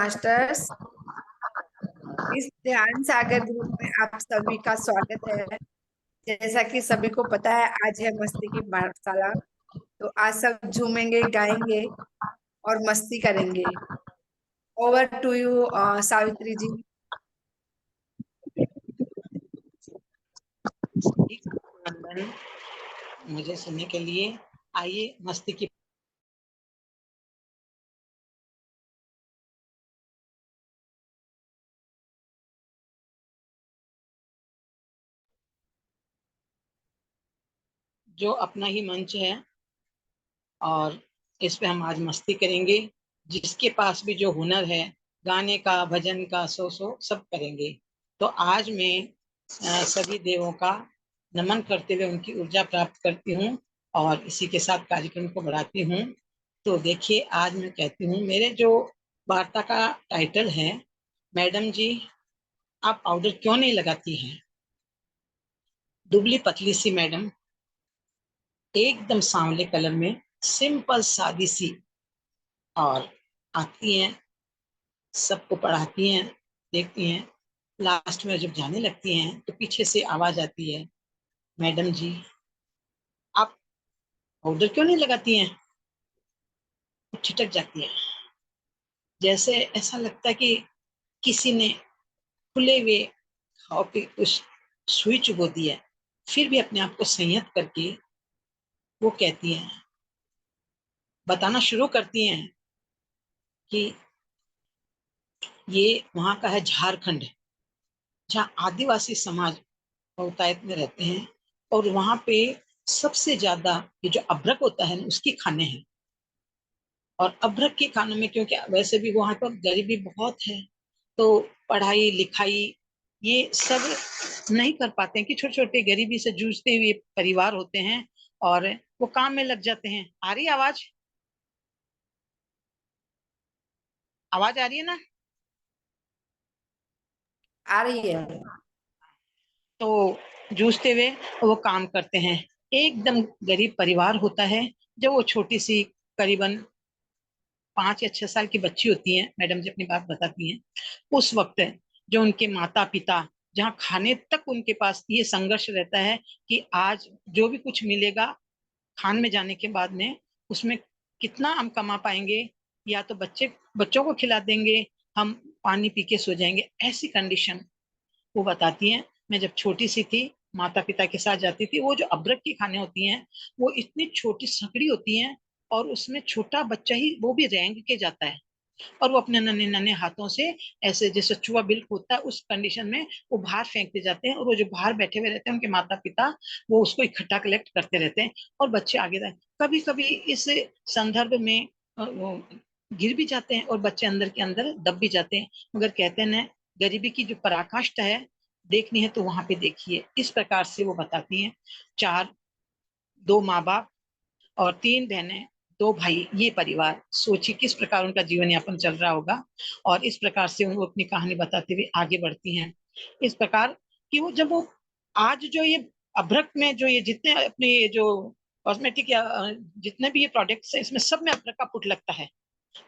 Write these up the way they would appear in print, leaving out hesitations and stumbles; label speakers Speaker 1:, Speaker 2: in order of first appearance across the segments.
Speaker 1: Masters, इस ध्यान सागर group में आप सभी का स्वागत है। जैसा कि सभी को पता है, आज है मस्ती की पाठशाला। तो आज सब झूमेंगे, गाएंगे और मस्ती करेंगे। ओवर टू यू सावित्री जी।
Speaker 2: नंदन, मुझे सुनने के लिए आइए मस्ती की। जो अपना ही मंच है और इस पे हम आज मस्ती करेंगे। जिसके पास भी जो हुनर है गाने का, भजन का, सो सब करेंगे। तो आज मैं सभी देवों का नमन करते हुए उनकी ऊर्जा प्राप्त करती हूँ और इसी के साथ कार्यक्रम को बढ़ाती हूँ। तो देखिए, आज मैं कहती हूँ, मेरे जो वार्ता का टाइटल है, मैडम जी आप पाउडर क्यों नहीं लगाती हैं। दुबली पतली सी मैडम, एकदम सांवले कलर में, सिंपल सादी सी, और आती हैं, सबको पढ़ाती हैं, देखती हैं। लास्ट में जब जाने लगती हैं तो पीछे से आवाज आती है, मैडम जी आप पाउडर क्यों नहीं लगाती हैं। छिटक जाती हैं, जैसे ऐसा लगता है कि किसी ने खुले हुए खाओ पे कुछ सुई चुबो दी है। फिर भी अपने आप को संयत करके वो कहती हैं, बताना शुरू करती हैं कि ये वहां का है झारखंड, जहाँ आदिवासी समाज बहुतायत में रहते हैं। और वहां पे सबसे ज्यादा ये जो अभ्रक होता है उसके खाने हैं। और अभ्रक के खानों में, क्योंकि वैसे भी वहां पर गरीबी बहुत है, तो पढ़ाई लिखाई ये सब नहीं कर पाते हैं, कि छोटे छोटे गरीबी से जूझते हुए परिवार होते हैं और वो काम में लग जाते हैं। आ रही आवाज, आवाज आ रही है ना।
Speaker 1: आ रही है।
Speaker 2: तो जूझते हुए वो काम करते हैं। एकदम गरीब परिवार होता है। जब वो छोटी सी, करीबन 5 या 6 साल की बच्ची होती है, मैडम जी अपनी बात बताती हैं, उस वक्त जो उनके माता पिता, जहाँ खाने तक उनके पास ये संघर्ष रहता है कि आज जो भी कुछ मिलेगा खान में जाने के बाद में, उसमें कितना हम कमा पाएंगे, या तो बच्चों को खिला देंगे, हम पानी पी के सो जाएंगे, ऐसी कंडीशन वो बताती हैं। मैं जब छोटी सी थी, माता पिता के साथ जाती थी। वो जो अदरक की खाने होती हैं, वो इतनी छोटी सकड़ी होती हैं, और उसमें छोटा बच्चा ही वो भी रेंग के जाता है, और वो अपने नन्हे नन्हे हाथों से, ऐसे जैसे चूहा बिल्क होता है उस कंडीशन में, वो बाहर फेंकते जाते हैं। और वो जो बाहर बैठे हुए रहते हैं उनके माता पिता, वो उसको इकट्ठा कलेक्ट करते रहते हैं, और बच्चे आगे जाए। कभी कभी इस संदर्भ में वो गिर भी जाते हैं और बच्चे अंदर के अंदर दब भी जाते हैं। मगर कहते हैं ना, गरीबी की जो पराकाष्ठा है देखनी है तो वहां पे देखिए। इस प्रकार से वो बताती हैं। चार, दो माँ बाप और 3 बहनें, 2 भाई, ये परिवार, सोचिए किस प्रकार उनका जीवन यापन चल रहा होगा। और इस प्रकार से वो अपनी कहानी बताते हुए आगे बढ़ती हैं। इस प्रकार कि वो जब वो आज जो ये अभ्रक में जो ये जितने अपने ये जो कॉस्मेटिक या जितने भी ये प्रोडक्ट्स हैं, इसमें सब में अभ्रक का पुट लगता है।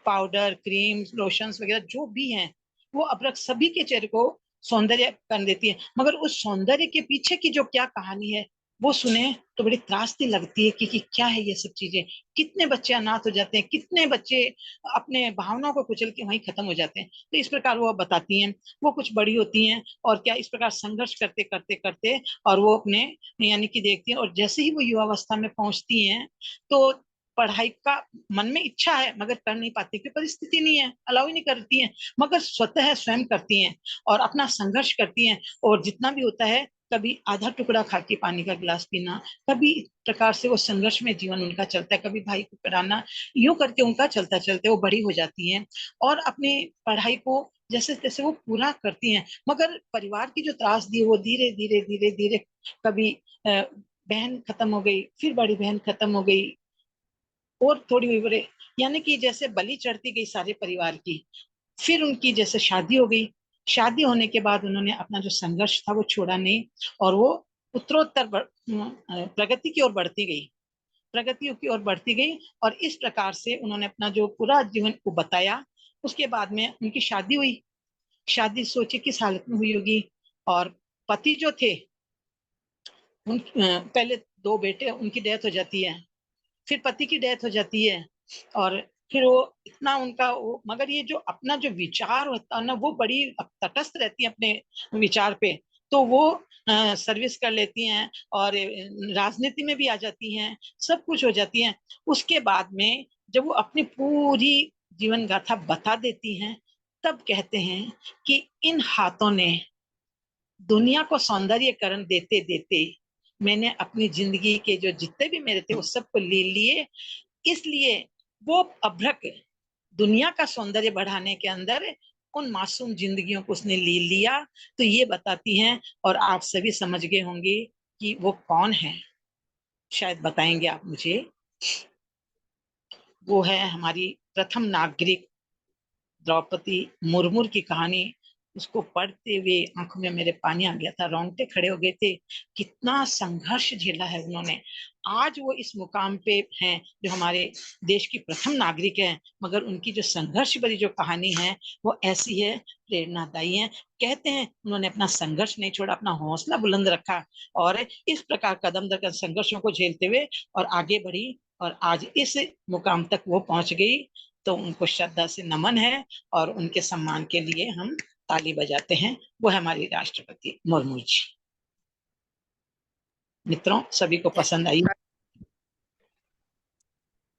Speaker 2: पाउडर, क्रीम, लोशंस वगैरह जो भी हैं, वो अभ्रक सभी के चेहरे को सौंदर्य कर देती है। मगर उस सौंदर्य के पीछे की जो क्या कहानी है, वो सुने तो बड़ी त्रासदी लगती है कि क्या है ये सब चीजें। कितने बच्चे अनाथ हो जाते हैं, कितने बच्चे अपने भावनाओं को कुचल के वहीं खत्म हो जाते हैं। तो इस प्रकार वो बताती हैं। वो कुछ बड़ी होती हैं और क्या इस प्रकार संघर्ष करते करते करते, और वो अपने, यानी कि देखती हैं, और जैसे ही वो युवावस्था में पहुंचती हैं, तो पढ़ाई का मन में इच्छा है मगर कर नहीं पाती, क्योंकि परिस्थिति नहीं है, अलाउ ही नहीं करती हैं। मगर स्वतः स्वयं करती हैं और अपना संघर्ष करती हैं। और जितना भी होता है, कभी आधा टुकड़ा खा के पानी का गिलास पीना, कभी इस प्रकार से वो संघर्ष में जीवन उनका चलता है, कभी भाई को पढ़ाना, यूं करके उनका चलता चलते वो बड़ी हो जाती हैं और अपनी पढ़ाई को जैसे तैसे वो पूरा करती हैं। मगर परिवार की जो त्रासदी है वो धीरे धीरे धीरे धीरे, कभी बहन खत्म हो गई, फिर बड़ी बहन खत्म हो गई, और थोड़ी हुई बड़े, यानी कि जैसे बलि चढ़ती गई सारे परिवार की। फिर उनकी जैसे शादी हो गई। शादी होने के बाद उन्होंने अपना जो संघर्ष था वो छोड़ा नहीं, और वो उत्तरोत्तर प्रगति की ओर बढ़ती गई, प्रगति की ओर बढ़ती गई। और इस प्रकार से उन्होंने अपना जो पूरा जीवन को बताया उसके बाद में उनकी शादी हुई। शादी सोचे किस हालत में हुई होगी। और पति जो थे पहले दो बेटे, उनकी डेथ हो जाती है, फिर पति की डेथ हो जाती है। और फिर वो इतना उनका मगर ये जो अपना जो विचार होता है ना, वो बड़ी तटस्थ रहती है अपने विचार पे। तो वो सर्विस कर लेती हैं और राजनीति में भी आ जाती हैं, सब कुछ हो जाती हैं। उसके बाद में जब वो अपनी पूरी जीवन गाथा बता देती हैं, तब कहते हैं कि इन हाथों ने दुनिया को सौंदर्यकरण देते देते मैंने अपनी जिंदगी के जो जितने भी मेरे थे उस सबको ले लिए। इसलिए वो अभ्रक दुनिया का सौंदर्य बढ़ाने के अंदर उन मासूम जिंदगियों को उसने ले लिया। तो ये बताती हैं, और आप सभी समझ गए होंगे कि वो कौन है। शायद बताएंगे आप मुझे। वो है हमारी प्रथम नागरिक द्रौपदी मुर्मू की कहानी। उसको पढ़ते हुए आंखों में मेरे पानी आ गया था, रोंगटे खड़े हो गए थे। कितना संघर्ष झेला है उन्होंने। आज वो इस मुकाम पे हैं जो हमारे देश की प्रथम नागरिक है। मगर उनकी जो संघर्ष भरी जो कहानी है वो ऐसी है, प्रेरणादायी है। कहते हैं उन्होंने अपना संघर्ष नहीं छोड़ा, अपना हौसला बुलंद रखा और इस प्रकार कदम दर कदम संघर्षों को झेलते हुए और आगे बढ़ी, और आज इस मुकाम तक वो पहुंच गई। तो उनको श्रद्धा से नमन है और उनके सम्मान के लिए हम ताली बजाते हैं। वो है हमारी राष्ट्रपति मुर्मू जी। मित्रों, सभी को पसंद आई।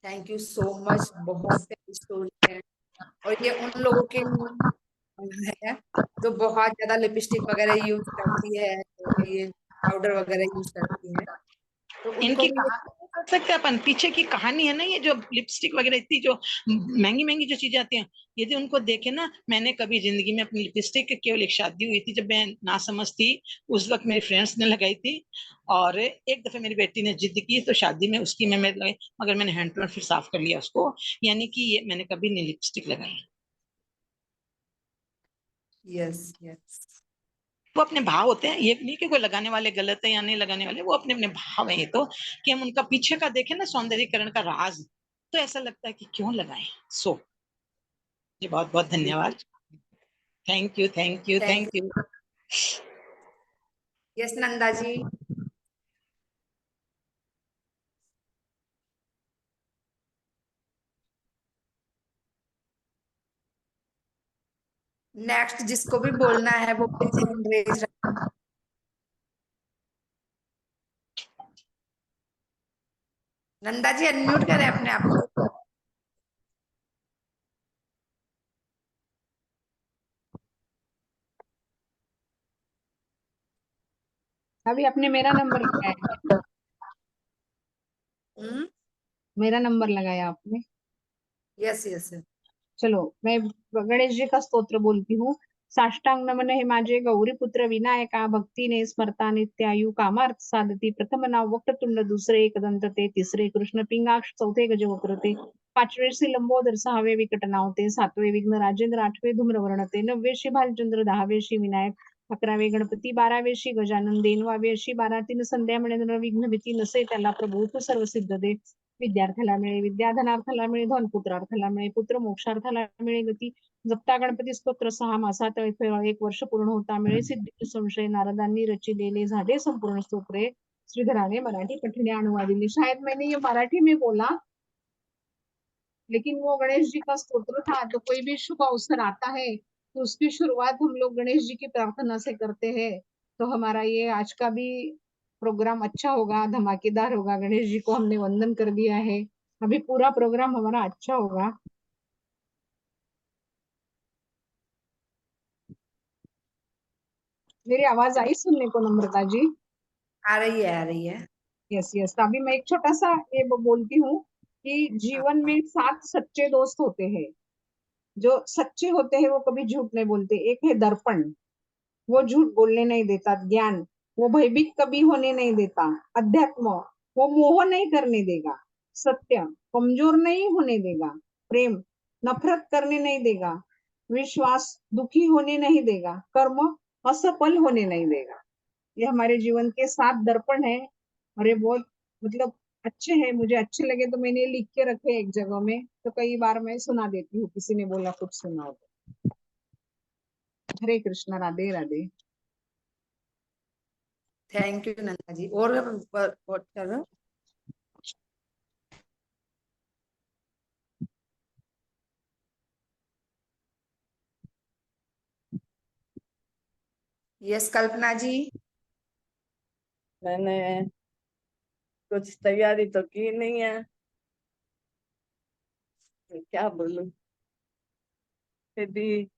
Speaker 1: थैंक यू सो मच, बहुत प्यारी स्टोरी है। और ये उन लोगों के लिए है जो बहुत ज्यादा लिपस्टिक वगैरह यूज करती है, तो ये पाउडर वगैरह यूज करती है, तो उनको
Speaker 2: इनकी
Speaker 1: भी
Speaker 2: कहानी कर सकते हैं अपन, पीछे की कहानी है ना, ये जो लिपस्टिक वगैरह इतनी जो महंगी महंगी जो चीजें आती हैं, यदि उनको देखे ना। मैंने कभी जिंदगी में अपनी लिपस्टिक, केवल एक शादी हुई थी जब मैं ना समझ थी, उस वक्त मेरी फ्रेंड्स ने लगाई थी। और एक दफे मेरी बेटी ने जिद की तो शादी में उसकी मैं लगाई, मगर मैंने हैंड टू हैंड फिर साफ कर लिया उसको। यानी कि ये मैंने कभी नहीं लिपस्टिक लगाई।
Speaker 1: Yes yes.
Speaker 2: वो अपने भाव होते हैं, ये नहीं कि कोई लगाने वाले गलत है या नहीं लगाने वाले, वो अपने अपने भाव है। ये तो कि हम उनका पीछे का देखें ना, सौंदर्यीकरण का राज, तो ऐसा लगता है कि क्यों लगाएं। सो जी, बहुत बहुत धन्यवाद। Thank you, thank you,
Speaker 1: thank
Speaker 2: thank
Speaker 1: you.
Speaker 2: You.
Speaker 1: Yes Nanda ji. Next जिसको भी बोलना है वो please hand raise. Nanda ji unmute करें अपने आप को।
Speaker 3: अभी आपने मेरा नंबर लगाया है? मेरा नंबर लगाया आपने?
Speaker 1: Yes yes.
Speaker 3: चलो मैं गणेश जी का स्तोत्र बोलती हूँ। साष्टांग नमन हे माझे गौरीपुत्र विनायका, भक्तीने स्मरता नित्यायु कामार्थ साधती। प्रथम नाव वक्रतुंड, दुसरे एकदंत ते, तिसरे कृष्ण पिंगाक्ष, चौथे गजवक्र ते, पाचवे श्री लंबोदर, सहावे विकट नावते, सातवे विघ्न राजेंद्र, आठवे धूम्रवर्ण ते, नववे श्री भालचंद्र, दहावे श्री विनायक, अकरावे गणपती, बारावे श्री गजानन, 13वे श्री 12 संध्या मिळेंद्र, विघ्न भीती नसे त्याला प्रभू, तो सर्व सिद्ध दे। विद्यार्थ्याला मिळे विद्या, धनार्थाला मिळे धन, पुत्रार्थाला मिळे पुत्र, मोक्षार्थाला मिळे गती। जपता गणपती स्तोत्र 6 मासात 1 वर्ष पूर्ण होता मिळे सिद्धी संशय, नारदांनी रचिलेले झाले संपूर्ण स्तोत्रे, श्रीधराने मराठी पठणे अनुवादिले। शायद मैंने ये मराठी में बोला, लेकिन वो गणेश जी का स्तोत्र था। तो कोई भी शुभ अवसर आता है तो उसकी शुरुआत हम लोग गणेश जी की प्रार्थना से करते हैं। तो हमारा ये आज का भी प्रोग्राम अच्छा होगा, धमाकेदार होगा। गणेश जी को हमने वंदन कर दिया है, अभी पूरा प्रोग्राम हमारा अच्छा होगा। मेरी आवाज आई सुनने को नम्रता जी?
Speaker 1: आ रही है आ रही है।
Speaker 3: Yes yes. अभी मैं एक छोटा सा ये बोलती हूँ कि जीवन में 7 सच्चे दोस्त होते हैं। जो सच्चे होते हैं वो कभी झूठ नहीं बोलते। एक है दर्पण, वो झूठ बोलने नहीं देता। ज्ञान, वो भयभीत कभी होने नहीं देता। अध्यात्म, वो मोह नहीं करने देगा। सत्य, कमजोर नहीं होने देगा। प्रेम, नफरत करने नहीं देगा। विश्वास, दुखी होने नहीं देगा। कर्म, असफल होने नहीं देगा। ये हमारे जीवन के 7 दर्पण है। और ये बहुत मतलब अच्छे हैं, मुझे अच्छे लगे तो मैंने लिख के रखे एक जगह में, तो कई बार मैं सुना देती हूँ, किसी ने बोला कुछ सुनाओ तो। हरे कृष्णा, राधे राधे।
Speaker 1: Thank you Nanda ji. और व्हाट कर रहे हो? यस कल्पना जी।
Speaker 4: मैंने कुछ तैयारी तो की नहीं है, तो क्या बोलूं। फिर भी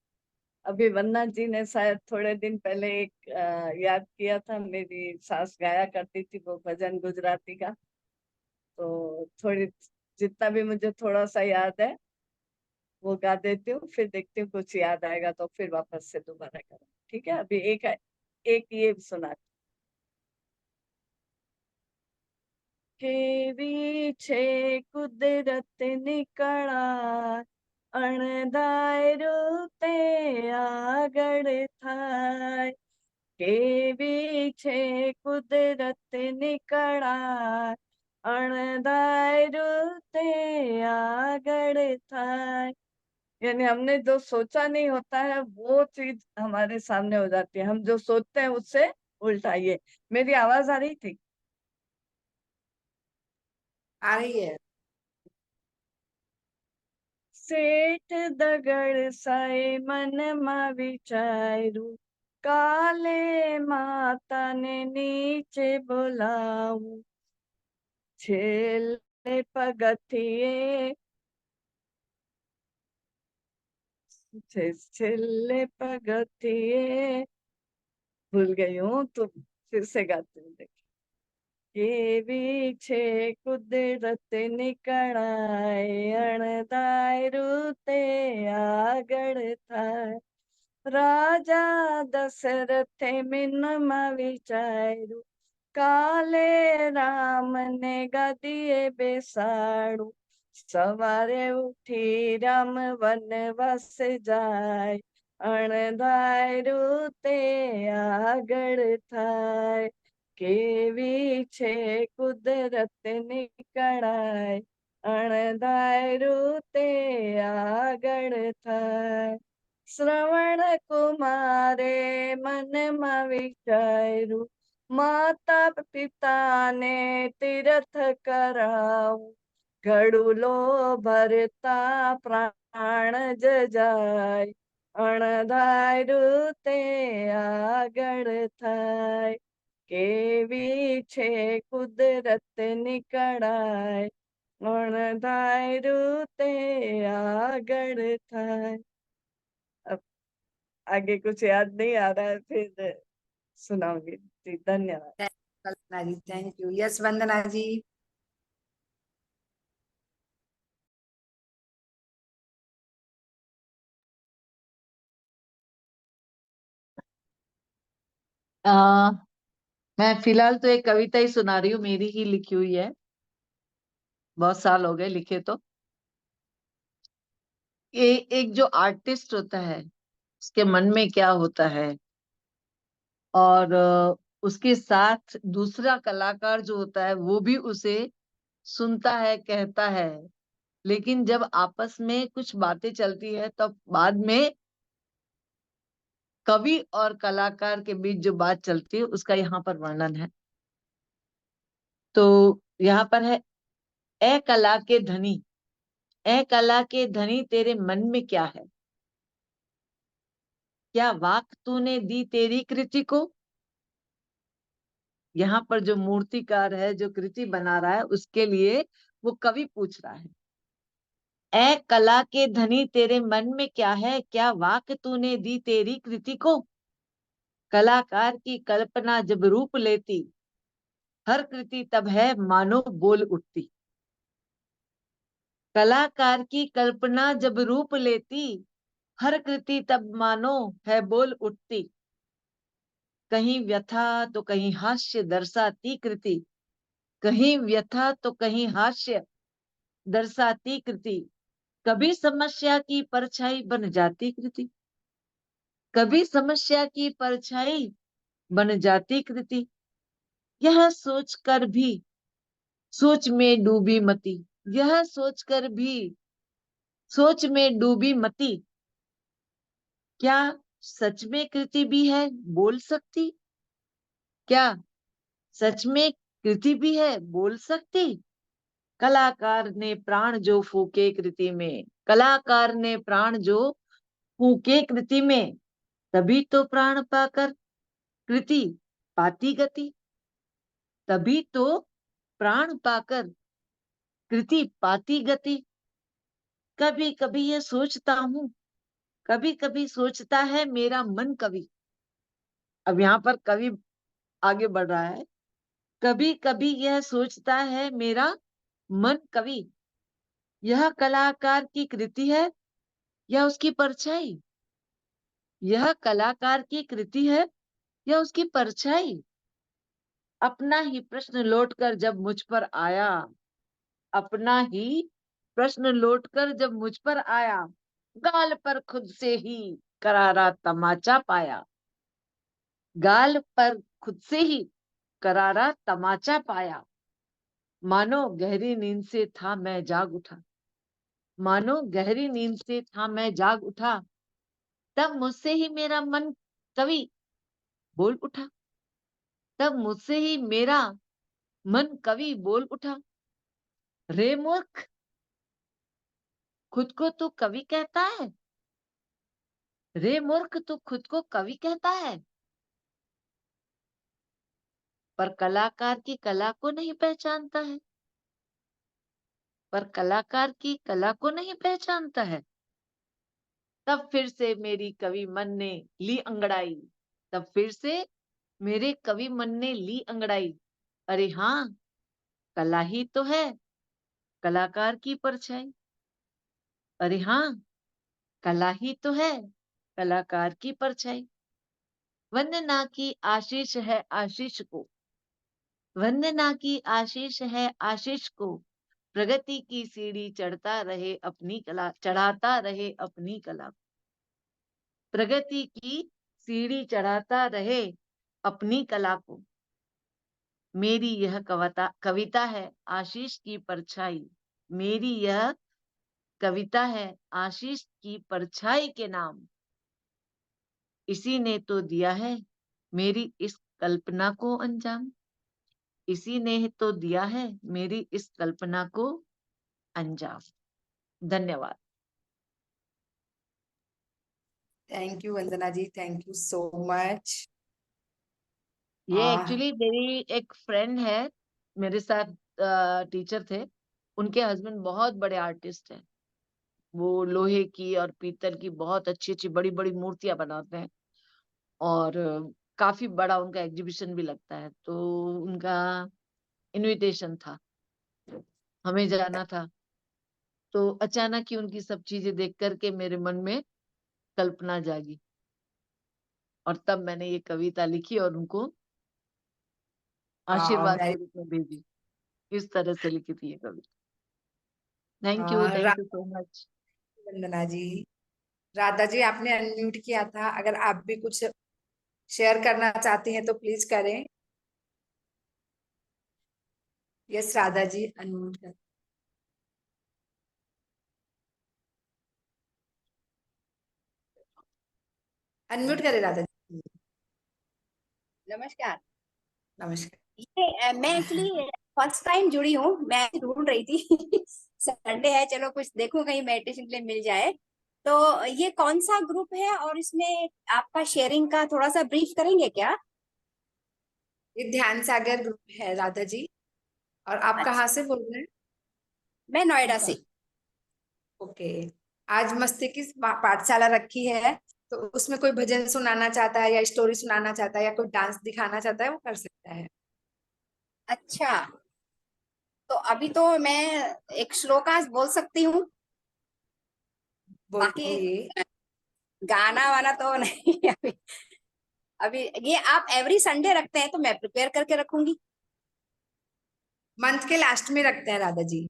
Speaker 4: अभी वन्ना जी ने शायद थोड़े दिन पहले एक याद किया था, मेरी सास गाया करती थी वो भजन गुजराती का, तो थोड़ी जितना भी मुझे थोड़ा सा याद है वो गा देती हूँ, फिर देखती हूँ कुछ याद आएगा तो फिर वापस से दोबारा करूँ। ठीक है, अभी एक एक ये सुना। केवी छे कुदरत निकळा अणदायरू ते આગળ થાય। કેવી છે કુદરત નિકળા અણદાયरू તે આગળ થાય। यानी हमने जो सोचा नहीं होता है वो चीज हमारे सामने हो जाती है, हम जो सोचते हैं उससे उल्टा। ये मेरी आवाज आ रही थी?
Speaker 1: आ रही है।
Speaker 4: શેઠ દગડ સાય મનમાં વિચાર્યું, કાલે માતાને નીચે બોલાવું। છેલ્લે પગથિયે છેલ્લે પગથિયે भूल गई हूँ, तो फिर से गाती हूँ। કેવી છે કુદરત નિકળાય અણદાયરું તે આગળ થાય। રાજા દશરથે મનમાં વિચાર્યું, કાલે રામને ગાદીએ બેસાડું। સવારે ઉઠી રામ વનવાસ જાય અણદાયરું તે આગળ થાય। કેવી છે કુદરત નિકળાય અણદાયરું તે આગળ થાય। શ્રવણ કુમારે મનમાં વિચાર્યું, માતા પિતાને તીર્થ કરાવું। ઘડુલો ભરતા પ્રાણ જાય અણધાર્યું તે આગળ થાય। કેવી છે કુદરત નિકળાય અણધાર્યું તે આગળ થાય। अब आगे कुछ याद नहीं आ रहा है, फिर सुनाऊंगी जी। धन्यवाद।
Speaker 1: कल्पना जी थैंक यू। यस वंदना जी।
Speaker 5: आ, मैं फिलहाल तो एक कविता ही सुना रही हूँ, मेरी ही लिखी हुई है, बहुत साल हो गए लिखे तो। ये एक जो आर्टिस्ट होता है उसके मन में क्या होता है, और उसके साथ दूसरा कलाकार जो होता है वो भी उसे सुनता है, कहता है, लेकिन जब आपस में कुछ बातें चलती है तब बाद में कवि और कलाकार के बीच जो बात चलती है उसका यहाँ पर वर्णन है। तो यहाँ पर है, ए कला के धनी, ए कला के धनी तेरे मन में क्या है, क्या वाक तूने दी तेरी कृति को। यहाँ पर जो मूर्तिकार है, जो कृति बना रहा है, उसके लिए वो कवि पूछ रहा है, ए कला के धनी तेरे मन में क्या है, क्या वाक तूने दी तेरी कृति को। कलाकार की कल्पना जब रूप लेती, हर कृति तब है मानो बोल उठती। कलाकार की कल्पना जब रूप लेती, हर कृति तब मानो है बोल उठती। कहीं व्यथा तो कहीं हास्य दर्शाती कृति, कहीं व्यथा तो कहीं हास्य दर्शाती कृति। कभी समस्या की परछाई बन जाती कृति, कभी समस्या की परछाई बन जाती कृति। यह सोचकर भी सोच में डूबी मति, यह सोचकर भी सोच में डूबी मति, क्या सच में कृति भी है बोल सकती? क्या सच में कृति भी है बोल सकती? कलाकार ने प्राण जो फूके कृति में, कलाकार ने प्राण जो फूके कृति में, तभी तो प्राण पाकर कृति पाती गति, तभी तो प्राण पाकर कृति पाती गति। कभी कभी ये सोचता हूँ, कभी कभी सोचता है मेरा मन कवि। अब यहाँ पर कवि आगे बढ़ रहा है। कभी कभी यह सोचता है मेरा मन कवि, यह कलाकार की कृति है या उसकी परछाई? यह कलाकार की कृति है या उसकी परछाई? अपना ही प्रश्न लौटकर जब मुझ पर आया, अपना ही प्रश्न लौटकर जब मुझ पर आया, गाल पर खुद से ही करारा तमाचा पाया, गाल पर खुद से ही करारा तमाचा पाया। मानो गहरी नींद से था मैं जाग उठा, मानो गहरी नींद से था मैं जाग उठा, तब मुझसे ही मेरा मन कवि बोल उठा, तब मुझसे ही मेरा मन कवि बोल उठा। रे मूर्ख, खुद को तू कवि कहता है? रे मूर्ख, तू खुद को कवि कहता है, पर कलाकार की कला को नहीं पहचानता है, पर कलाकार की कला को नहीं पहचानता है। तब फिर से मेरी कवि मन ने ली अंगड़ाई, तब फिर से मेरे कवि मन ने ली अंगड़ाई। अरे हाँ, कला ही तो है कलाकार की परछाई। अरे हाँ, कला ही तो है कलाकार की परछाई। वंदना की आशीष है आशीष को, वंदना की आशीष है आशीष को, प्रगति की सीढ़ी चढ़ता रहे अपनी कला, चढ़ाता रहे अपनी कला, प्रगति की सीढ़ी चढ़ाता रहे अपनी कला को। मेरी यह कविता है आशीष की परछाई, मेरी यह कविता है आशीष की परछाई के नाम। इसी ने तो दिया है मेरी इस कल्पना को अंजाम, इसी ने तो दिया है मेरी इस कल्पना को अंजाम। धन्यवाद।
Speaker 1: Thank you Vandana ji, thank you so much.
Speaker 5: ये एक्चुअली मेरी एक फ्रेंड है, मेरे साथ टीचर थे, उनके हस्बैंड बहुत बड़े आर्टिस्ट हैं। वो लोहे की और पीतल की बहुत अच्छी अच्छी बड़ी बड़ी मूर्तियां बनाते हैं, और काफी बड़ा उनका एग्जीबिशन भी लगता है। तो उनका इनविटेशन था, हमें जाना था। तो अचानक ही उनकी सब चीजें देख करके मेरे मन में कल्पना जागी, और तब मैंने ये कविता लिखी और उनको आशीर्वाद के रूप में भेजी। इस तरह से लिखी थी ये कविता। थैंक यू सो मच
Speaker 1: वंदना जी। राधा जी, आपने अनम्यूट किया था, अगर आप भी कुछ शेयर करना चाहती हैं तो प्लीज करें। यस राधा जी, अनम्यूट कर। अनम्यूट करें राधा जी।
Speaker 6: नमस्कार।
Speaker 1: नमस्कार।
Speaker 6: ये मैं एक्चुअली फर्स्ट टाइम जुड़ी हूँ, मैं ढूंढ रही थी संडे है, चलो कुछ देखूं कहीं मेडिटेशन के लिए मिल जाए। तो ये कौन सा ग्रुप है और इसमें आपका शेयरिंग का थोड़ा सा ब्रीफ करेंगे क्या?
Speaker 1: ये ध्यान सागर ग्रुप है राधा जी। और आप
Speaker 6: अच्छा,
Speaker 1: कहाँ से बोल रहे हैं?
Speaker 6: मैं नोएडा से।
Speaker 1: ओके। आज मस्ती की पाठशाला रखी है, तो उसमें कोई भजन सुनाना चाहता है या स्टोरी सुनाना चाहता है या कोई डांस दिखाना चाहता है, वो कर सकता है।
Speaker 6: अच्छा, तो अभी तो मैं एक श्लोकास बोल सकती हूँ, बाकी
Speaker 1: बोलिए।
Speaker 6: गाना वाना तो नहीं अभी। अभी ये आप एवरी संडे रखते हैं तो मैं प्रिपेयर करके रखूंगी।
Speaker 1: मंथ के लास्ट में रखते हैं राधा जी।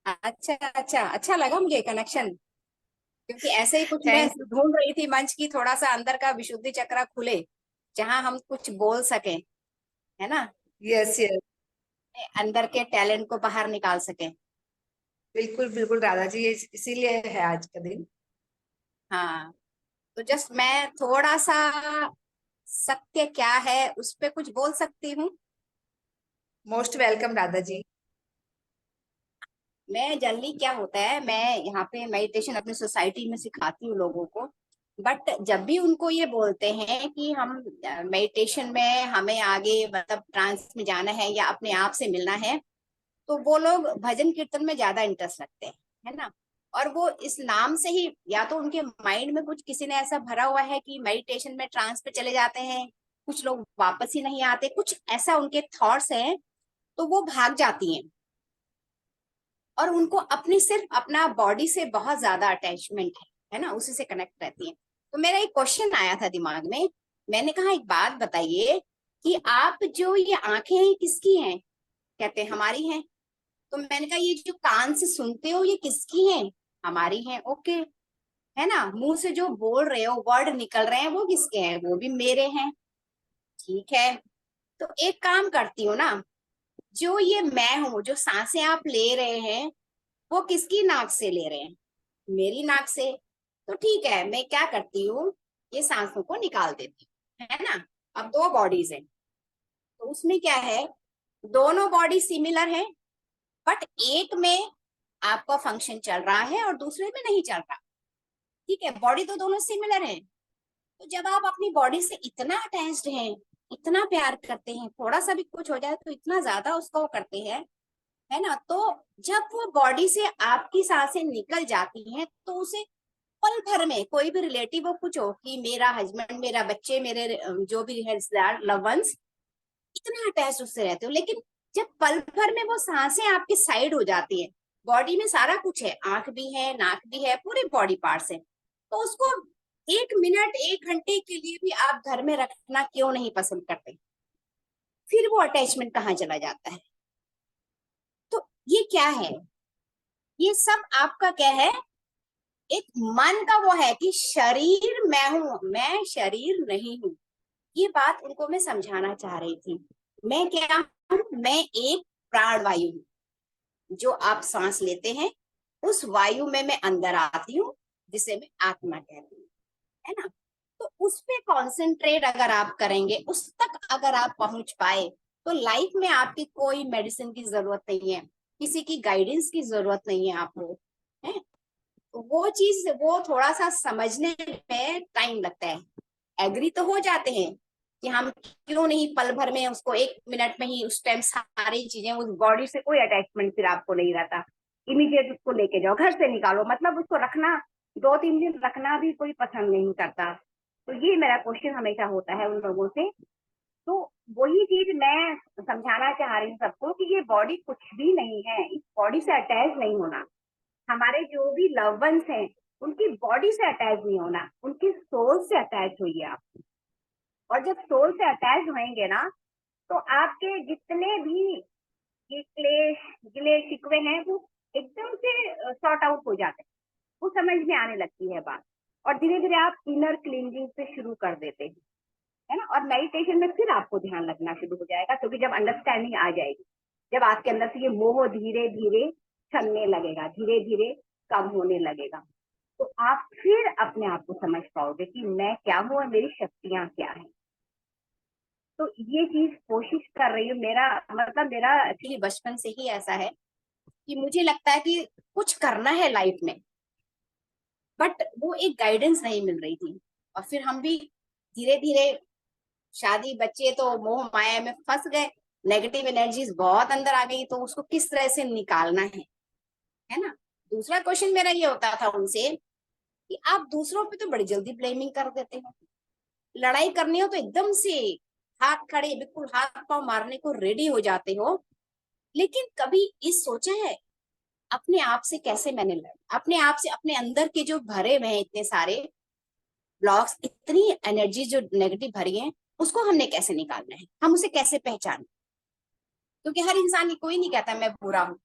Speaker 6: अच्छा अच्छा, अच्छा लगा मुझे कनेक्शन, क्योंकि ऐसे ही कुछ मैं
Speaker 1: थैंक यू।
Speaker 6: ढूंढ रही थी मंच की, थोड़ा सा अंदर का विशुद्धि चक्र खुले जहां हम कुछ बोल सकें, है ना।
Speaker 1: Yes yes.
Speaker 6: अंदर के टैलेंट को बाहर निकाल सके।
Speaker 1: बिल्कुल बिल्कुल राधा जी, ये इसीलिए है आज का दिन।
Speaker 6: हाँ, तो जस्ट मैं थोड़ा सा सत्य क्या है उस पे कुछ बोल सकती हूँ।
Speaker 1: Most welcome Radha ji.
Speaker 6: मैं जनरली क्या होता है, मैं यहाँ पे मेडिटेशन अपनी सोसाइटी में सिखाती हूँ लोगों को, बट जब भी उनको ये बोलते हैं कि हम मेडिटेशन में हमें आगे मतलब ट्रांस में जाना है या अपने आप से मिलना है, तो वो लोग भजन कीर्तन में ज्यादा इंटरेस्ट रखते हैं, है ना। और वो इस नाम से ही या तो उनके माइंड में कुछ किसी ने ऐसा भरा हुआ है कि मेडिटेशन में ट्रांस पे चले जाते हैं, कुछ लोग वापस ही नहीं आते, कुछ ऐसा उनके थॉट्स हैं, तो वो भाग जाती हैं और उनको अपनी सिर्फ अपना बॉडी से बहुत ज्यादा अटैचमेंट है ना, उसी से कनेक्ट रहती हैं। तो मेरा एक क्वेश्चन आया था दिमाग में, मैंने कहा एक बात बताइए कि आप जो ये आंखें हैं किसकी हैं? कहते हैं हमारी हैं। तो मैंने कहा ये जो कान से सुनते हो ये किसकी हैं? हमारी हैं। ओके, है ना। मुंह से जो बोल रहे हो वर्ड निकल रहे हैं वो किसके हैं? वो भी मेरे हैं। ठीक है, तो एक काम करती हूँ ना, जो ये मैं हूं, जो सांसें आप ले रहे हैं वो किसकी नाक से ले रहे हैं? मेरी नाक से। तो ठीक है, मैं क्या करती हूँ, ये सांसों को निकाल देती हूँ, है ना। अब दो बॉडीज है, तो उसमें क्या है, दोनों बॉडी सिमिलर है, बट एक में आपका फंक्शन चल रहा है और दूसरे में नहीं चल रहा। ठीक है, बॉडी तो दोनों सिमिलर है। तो जब आप अपनी बॉडी से इतना अटैच्ड हैं, इतना प्यार करते हैं, थोड़ा सा भी कुछ हो जाए तो इतना ज्यादा उसको करते हैं, है ना, तो जब वो बॉडी से आपकी सांसें निकल जाती हैं तो उसे पल भर में, कोई भी रिलेटिव हो कुछ हो, कि मेरा हस्बैंड, मेरा बच्चे, मेरे जो भी है रिश्तेदार, लव वंस, इतना अटैच उससे रहते हो, लेकिन जब पल भर में वो सांसें आपकी साइड हो जाती है, बॉडी में सारा कुछ है, आंख भी है, नाक भी है, पूरे बॉडी पार्ट्स है, तो उसको 1 मिनट 1 घंटे के लिए भी आप घर में रखना क्यों नहीं पसंद करते? फिर वो अटैचमेंट कहाँ चला जाता है? तो ये क्या है? ये सब आपका क्या है, एक मन का वो है कि शरीर मैं हूं, मैं शरीर नहीं हूं। ये बात उनको मैं समझाना चाह रही थी। मैं क्या हूं? मैं एक प्राण वायु हूं। जो आप सांस लेते हैं उस वायु में मैं अंदर आती हूँ, जिसे मैं आत्मा कहती हूँ, है ना। तो उस पे कॉन्सेंट्रेट अगर आप करेंगे, उस तक अगर आप पहुंच पाए, तो लाइफ में आपकी कोई मेडिसिन की जरूरत नहीं है, किसी की गाइडेंस की जरूरत नहीं है आपको, है। तो वो चीज, वो थोड़ा सा समझने में टाइम लगता है। एग्री तो हो जाते हैं कि हम क्यों नहीं पल भर में उसको 1 मिनट में ही उस टाइम सारी चीजें, उस बॉडी से कोई अटैचमेंट फिर आपको नहीं रहता, इमीडिएट उसको लेके जाओ, घर से निकालो, मतलब उसको रखना 2-3 दिन रखना भी कोई पसंद नहीं करता। तो ये मेरा क्वेश्चन हमेशा होता है उन लोगों से। तो वही चीज मैं समझाना चाह रही हूँ सबको कि ये बॉडी कुछ भी नहीं है, इस बॉडी से अटैच नहीं होना। हमारे जो भी लव वंस हैं उनकी बॉडी से अटैच नहीं होना, उनकी सोल से अटैच होइए आप। और जब सोल से अटैच होंगे ना, तो आपके जितने भी ये क्लेश गिले शिकवे हैं वो एकदम से सॉर्ट आउट हो जाते हैं, वो समझ में आने लगती है बात, और धीरे धीरे आप इनर क्लींजिंग से शुरू कर देते हैं, है ना। और मेडिटेशन में फिर आपको ध्यान लगना शुरू हो जाएगा, क्योंकि जब अंडरस्टैंडिंग आ जाएगी, जब आपके अंदर से ये मोह धीरे धीरे छलने लगेगा, धीरे धीरे कम होने लगेगा, तो आप फिर अपने आप को समझ पाओगे कि मैं क्या हूँ और मेरी शक्तियां क्या हैं। तो ये चीज कोशिश कर रही हूँ, मेरा मतलब मेरा एक्चुअली बचपन से ही ऐसा है कि मुझे लगता है कि कुछ करना है लाइफ में, बट वो एक गाइडेंस नहीं मिल रही थी। और फिर हम भी धीरे धीरे, शादी बच्चे, तो मोह माया में फंस गए, नेगेटिव एनर्जीज बहुत अंदर आ गई, तो उसको किस तरह से निकालना है ना। दूसरा क्वेश्चन मेरा ये होता था उनसे कि आप दूसरों पे तो बड़ी जल्दी ब्लेमिंग कर देते हो, लड़ाई करनी हो तो एकदम से हाथ खड़े, बिल्कुल हाथ पांव मारने को रेडी हो जाते हो, लेकिन कभी इस सोचा है अपने आप से कैसे मैंने लड़ा, अपने आप से, अपने अंदर के जो भरे हुए हैं इतने सारे ब्लॉक्स, इतनी एनर्जी जो नेगेटिव भरी है, उसको हमने कैसे निकालना है, हम उसे कैसे पहचाने? क्योंकि हर इंसान, कोई नहीं कहता मैं बुरा हूँ,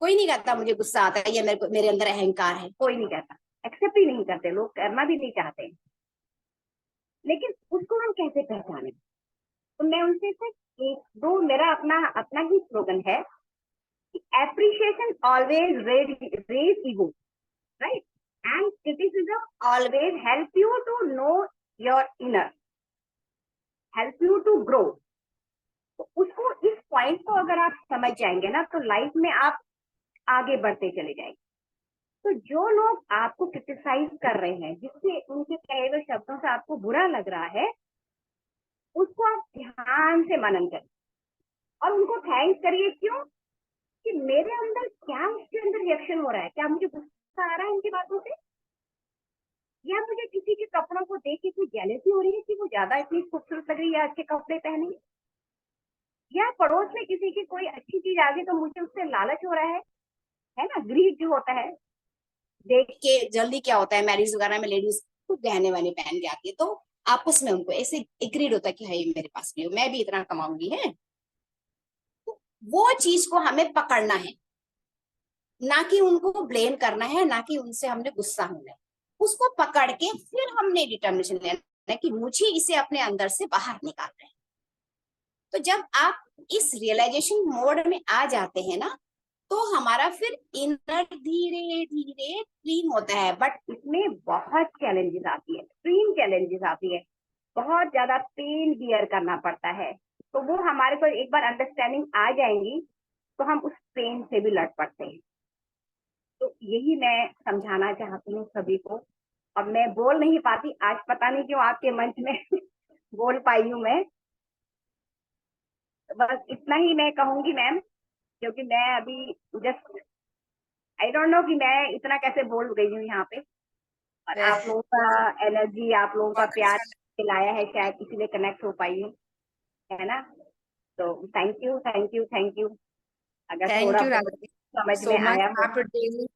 Speaker 6: कोई नहीं कहता मुझे गुस्सा आता है या मेरे अंदर अहंकार है, कोई नहीं कहता, एक्सेप्ट ही नहीं करते लोग, करना भी नहीं चाहते। लेकिन उसको हम कैसे पहचाने? तो मैं उनसे सिर्फ एक दो मेरा अपना अपना ही स्लोगन है, appreciation always raise ego, right? And criticism always help you to know your inner, help you to grow. तो उसको, इस पॉइंट को अगर आप समझ जाएंगे ना, तो लाइफ में आप आगे बढ़ते चले जाएंगे। तो जो लोग आपको क्रिटिसाइज कर रहे हैं, जिससे उनके कहे हुए शब्दों से आपको बुरा लग रहा है, उसको आप ध्यान से मनन करें और उनको थैंक्स करिए। क्यों? कि मेरे अंदर क्या, उसके अंदर रिएक्शन हो रहा है, क्या मुझे गुस्सा आ रहा है उनकी बातों से, या मुझे किसी के कपड़ों को देख के कोई जेलसी हो रही है कि वो ज्यादा इतनी खूबसूरत लग रही है, अच्छे कपड़े पहने, या पड़ोस में किसी की कोई अच्छी चीज आ गई तो मुझे उससे लालच हो रहा है ना, ग्रीड जो होता है। देख के जल्दी क्या होता है, मैरिज वगैरह में लेडीज खूब गहने वाले पहन के आती है, तो आपस में उनको ऐसे एग्रीड होता है कि है मेरे पास भी हो, मैं भी इतना कमाऊंगी है। तो वो चीज को हमें पकड़ना है, ना कि उनको ब्लेम करना है, ना कि उनसे हमने गुस्सा होना है। उसको पकड़ के फिर हमने डिटर्मिनेशन लेना है कि मुझे इसे अपने अंदर से बाहर निकालना है। तो जब आप इस रियलाइजेशन मोड में आ जाते हैं ना, तो हमारा फिर इनर धीरे धीरे क्लीन होता है। बट इसमें बहुत चैलेंजेस आती है, एक्सट्रीम चैलेंजेस आती है, बहुत ज्यादा पेन बियर करना पड़ता है। तो वो हमारे को एक बार अंडरस्टैंडिंग आ जाएंगी तो हम उस पेन से भी लड़ पड़ते हैं। तो यही मैं समझाना चाहती हूँ सभी को। अब मैं बोल नहीं पाती आज, पता नहीं क्यों आपके मंच में बोल पाई हूँ मैं। बस इतना ही मैं कहूंगी मैम, क्योंकि मैं अभी जस्ट आई डोंट नो कि मैं इतना कैसे बोल गई हूँ यहाँ पे। और आप लोगों का एनर्जी, आप लोगों का प्यार दिलाया है, शायद इसीलिए कनेक्ट हो पाई हूँ, है ना। तो thank you, thank you, thank you. अगर
Speaker 1: थैंक
Speaker 6: थोड़ा
Speaker 1: यू
Speaker 6: बहुत
Speaker 1: राधा,
Speaker 6: समझ
Speaker 1: सो
Speaker 6: में
Speaker 1: मच।
Speaker 6: आया हो।
Speaker 1: आप डेली,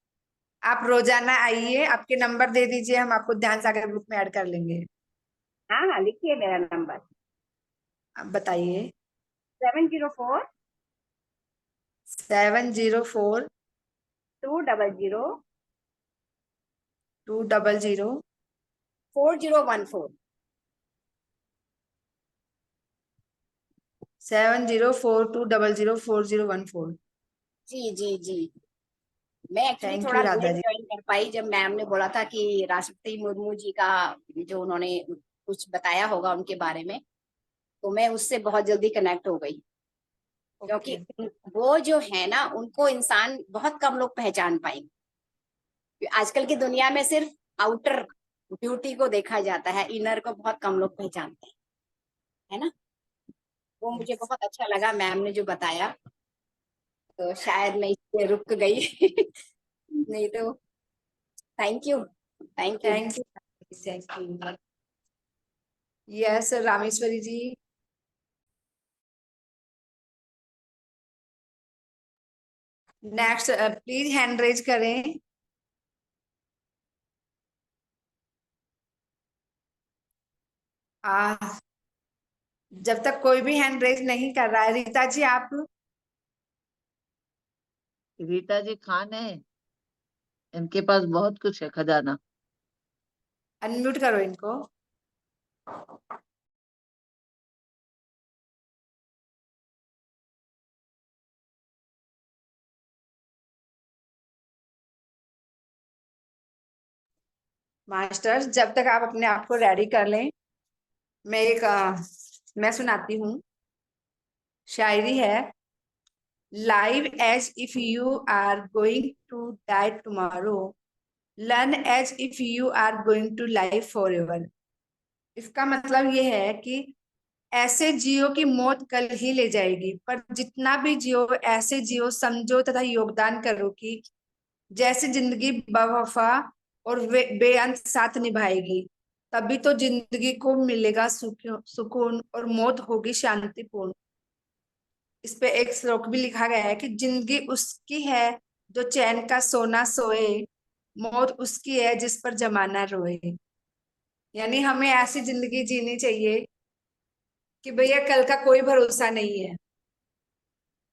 Speaker 1: आप रोजाना आइए, आपके नंबर दे दीजिए, हम आपको ध्यान सागर ग्रुप में ऐड कर लेंगे।
Speaker 6: हाँ हाँ, लिखिए मेरा नंबर
Speaker 1: आप बताइए।
Speaker 6: 704
Speaker 1: 704
Speaker 6: 200
Speaker 1: 200
Speaker 6: 4014।
Speaker 1: 7042004014।
Speaker 6: जी जी जी। मैं एक्चुअली
Speaker 1: थैंक
Speaker 6: थोड़ा
Speaker 1: you Radha
Speaker 6: late
Speaker 1: ji.
Speaker 6: Join कर पाई, जब मैम ने बोला था कि राष्ट्रपति मुर्मू जी का जो उन्होंने कुछ बताया होगा उनके बारे में, तो मैं उससे बहुत जल्दी कनेक्ट हो गई। क्योंकि वो जो है ना, उनको इंसान बहुत कम लोग पहचान पाएंगे। आजकल की दुनिया में सिर्फ आउटर ब्यूटी को देखा जाता है, इनर को बहुत कम लोग पहचानते हैं, है ना। वो मुझे बहुत अच्छा लगा मैम ने जो बताया, तो शायद मैं इससे रुक गई नहीं तो। Thank you, thank you.
Speaker 1: Thank you, thank you. Yes Rameshwari ji. Next please hand raise करें। जब तक कोई भी हैंड रेज नहीं कर रहा है, रीता जी आप।
Speaker 5: रीता जी खान है, इनके पास बहुत कुछ है खजाना।
Speaker 1: अनम्यूट करो इनको। मास्टर्स, जब तक आप अपने आप को रेडी कर लें, मैं सुनाती हूँ। शायरी है। Live as if you are going to die tomorrow, learn as if you are going to live forever. इसका मतलब ये है कि ऐसे जियो कि मौत कल ही ले जाएगी, पर जितना भी जियो ऐसे जियो, समझो तथा योगदान करो कि जैसे जिंदगी बेवफा और बेअंत साथ निभाएगी, तभी तो जिंदगी को मिलेगा सुकून और मौत होगी शांतिपूर्ण। इस पे एक श्लोक भी लिखा गया है कि जिंदगी उसकी है जो चैन का सोना सोए, मौत उसकी है जिस पर जमाना रोए। यानी हमें ऐसी जिंदगी जीनी चाहिए कि भैया कल का कोई भरोसा नहीं है।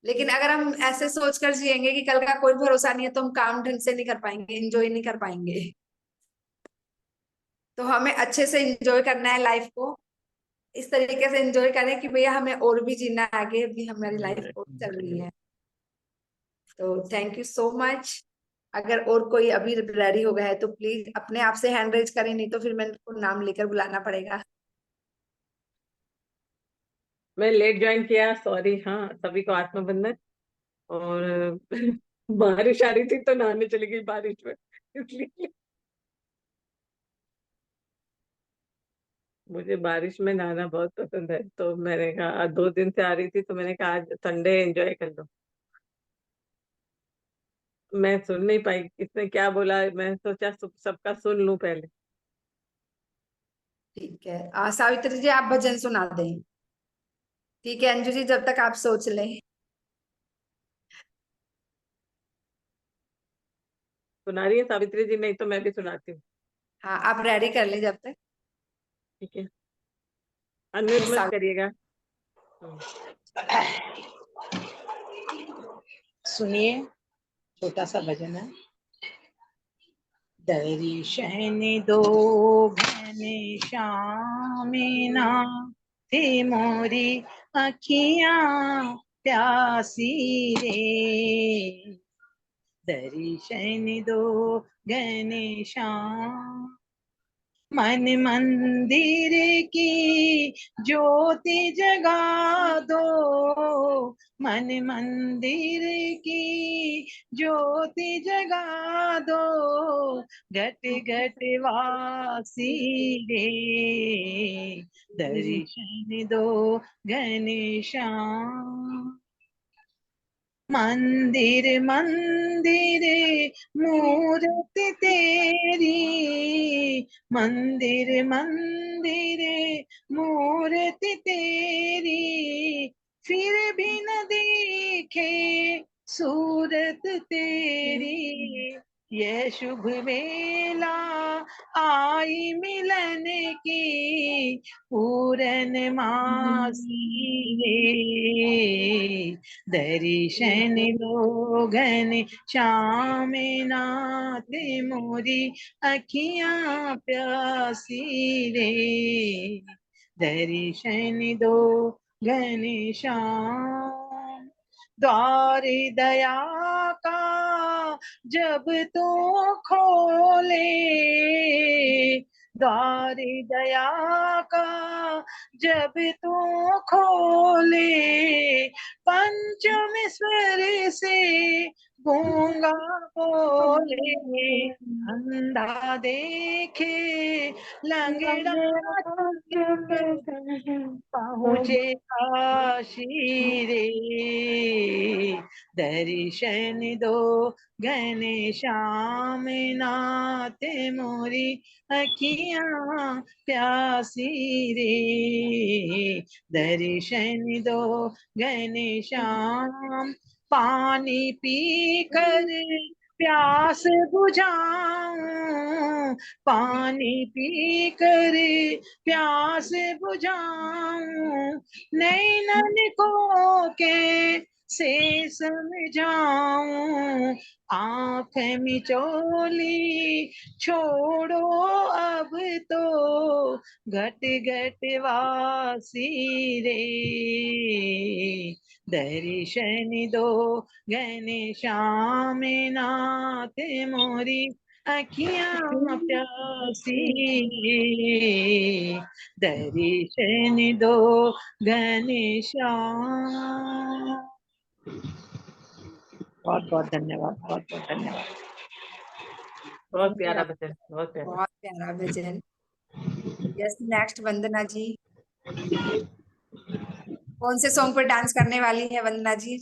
Speaker 1: लेकिन अगर हम ऐसे सोचकर जिएंगे कि कल का कोई भरोसा नहीं है, तो हम काम ढंग से नहीं कर पाएंगे, एंजॉय नहीं कर पाएंगे। तो हमें अच्छे से एंजॉय करना है लाइफ को, इस तरीके से एंजॉय करें कि भैया हमें और भी जीना है आगे, अभी हमारी लाइफ और चल रही है। तो थैंक यू सो मच। अगर और कोई अभी रेडी हो गया है तो प्लीज अपने आप से हैंड रेज करें, नहीं तो फिर मेरे को नाम लेकर बुलाना पड़ेगा।
Speaker 7: मैं लेट ज्वाइन किया, सॉरी। हाँ, सभी को आत्मबंधन। और बारिश आ रही थी तो नहाने चली गई बारिश में, इसलिए मुझे बारिश में नहाना बहुत पसंद है। तो मैंने कहा, आज 2 दिन से आ रही थी तो मैंने कहा आज संडे एंजॉय कर लो। मैं सुन नहीं पाई किसने क्या बोला, मैं सोचा सबका सुन लूं पहले।
Speaker 1: ठीक है, सावित्री जी आप भजन सुना दें। ठीक है अंजू जी, जब तक आप सोच लें।
Speaker 7: सुना रही है सावित्री जी? नहीं तो मैं भी सुनाती हूँ।
Speaker 1: हाँ आप रेडी कर लें जब तक।
Speaker 7: ठीक है, अनम्यूट मत
Speaker 1: सावित्री
Speaker 7: करिएगा।
Speaker 2: सुनिए, छोटा सा भजन है। दर्शन दो घनश्याम नाथ मोरी अखियां प्यासी रे। दर्शन दो घनश्याम, मन मंदिर की ज्योति जगा दो, मन मंदिर की ज्योति जगा दो, घट घट वासी रे। दर्शन दो घनश्याम, मंदिर मंदिर मूर्ति तेरी, मंदिर मंदिर मूर्ति तेरी, फिर भी न देखे सूरत तेरी। यह शुभ वेला आई मिलन की, पूरन मासी रे। दर्शन दो घनश्याम नाथ मोरी अखियां प्यासी रे। दर्शन दो घनश्याम, द्वार दया का जब तू खोले, द्वार दया का जब तू खोले, पंचम स्वर से गूंगा बोले, अंधा देखे लंगड़ा पहुँचे काशी रे। दर्शन दो घनश्याम नाथ मोरी अखियां प्यासी रे। दर्शन दो घनश्याम, पानी पी कर प्यास बुझाऊं, पानी पी कर प्यास बुझाऊं, नैनन को के से समझाऊं, आंख मिचोली छोड़ो अब तो, घट घट वासी रे। दर्शन दो घनश्याम नाथ मोरी अखियां प्यासी रे। दर्शन दो घनश्याम। बहुत बहुत धन्यवाद, बहुत बहुत धन्यवाद।
Speaker 7: बहुत प्यारा भजन, बहुत प्यारा।
Speaker 1: बहुत प्यारा भजन। यस, नेक्स्ट वंदना जी, कौन से सॉन्ग पर डांस करने वाली है वंदना जी?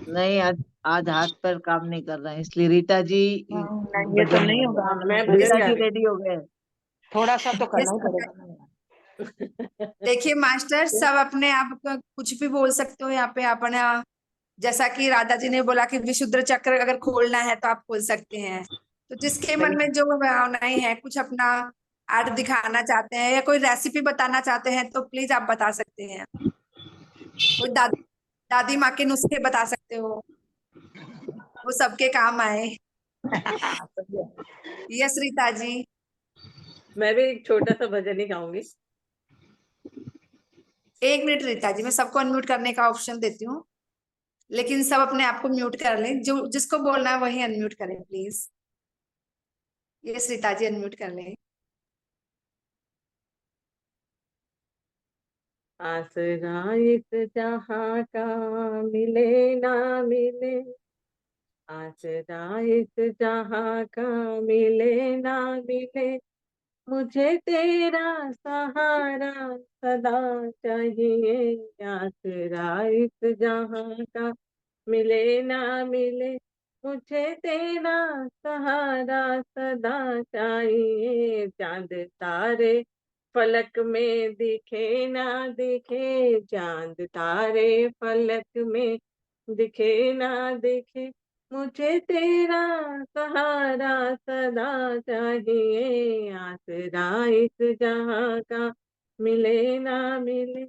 Speaker 5: नहीं, आज हाथ पर काम नहीं कर रहा है, इसलिए रीटा जी
Speaker 2: नहीं, ये तो
Speaker 5: भजन
Speaker 2: नहीं होगा।
Speaker 7: मैं भजन
Speaker 5: रीटा
Speaker 7: गा
Speaker 5: जी
Speaker 7: रही
Speaker 5: रेडी हो गए।
Speaker 2: थोड़ा सा तो करना ही
Speaker 1: Yes,
Speaker 2: पड़ेगा।
Speaker 1: देखिए मास्टर, सब अपने आप को कुछ भी बोल सकते हो यहाँ पे। अपना जैसा कि राधा जी ने बोला कि विशुद्ध चक्र अगर खोलना है तो आप खोल सकते हैं। तो जिसके मन में जो भावनाएं हैं, कुछ अपना आर्ट दिखाना चाहते हैं या कोई रेसिपी बताना चाहते हैं तो प्लीज आप बता सकते हैं। कोई दादी माँ के नुस्खे बता सकते हो, वो सबके काम आए। यस रीता जी।
Speaker 7: मैं भी एक छोटा सा भजन ही गाऊंगी।
Speaker 1: एक मिनट रीता जी, मैं सबको अनम्यूट करने का ऑप्शन देती हूँ, लेकिन सब अपने आप को म्यूट कर लें। जो जिसको बोलना है वही अनम्यूट करें प्लीज। ये रीता जी अनम्यूट कर लें।
Speaker 7: आसरा इस जहां का मिले ना मिले, आसरा इस जहां का मिले ना मिले, मुझे तेरा सहारा सदा चाहिए। आसरा इस जहां का मिले ना मिले, मुझे तेरा सहारा सदा चाहिए। चांद तारे फलक में दिखे ना दिखे, चांद तारे फलक में दिखे ना दिखे, मुझे तेरा सहारा सदा चाहिए। आसरा इस जहां का मिले ना मिले,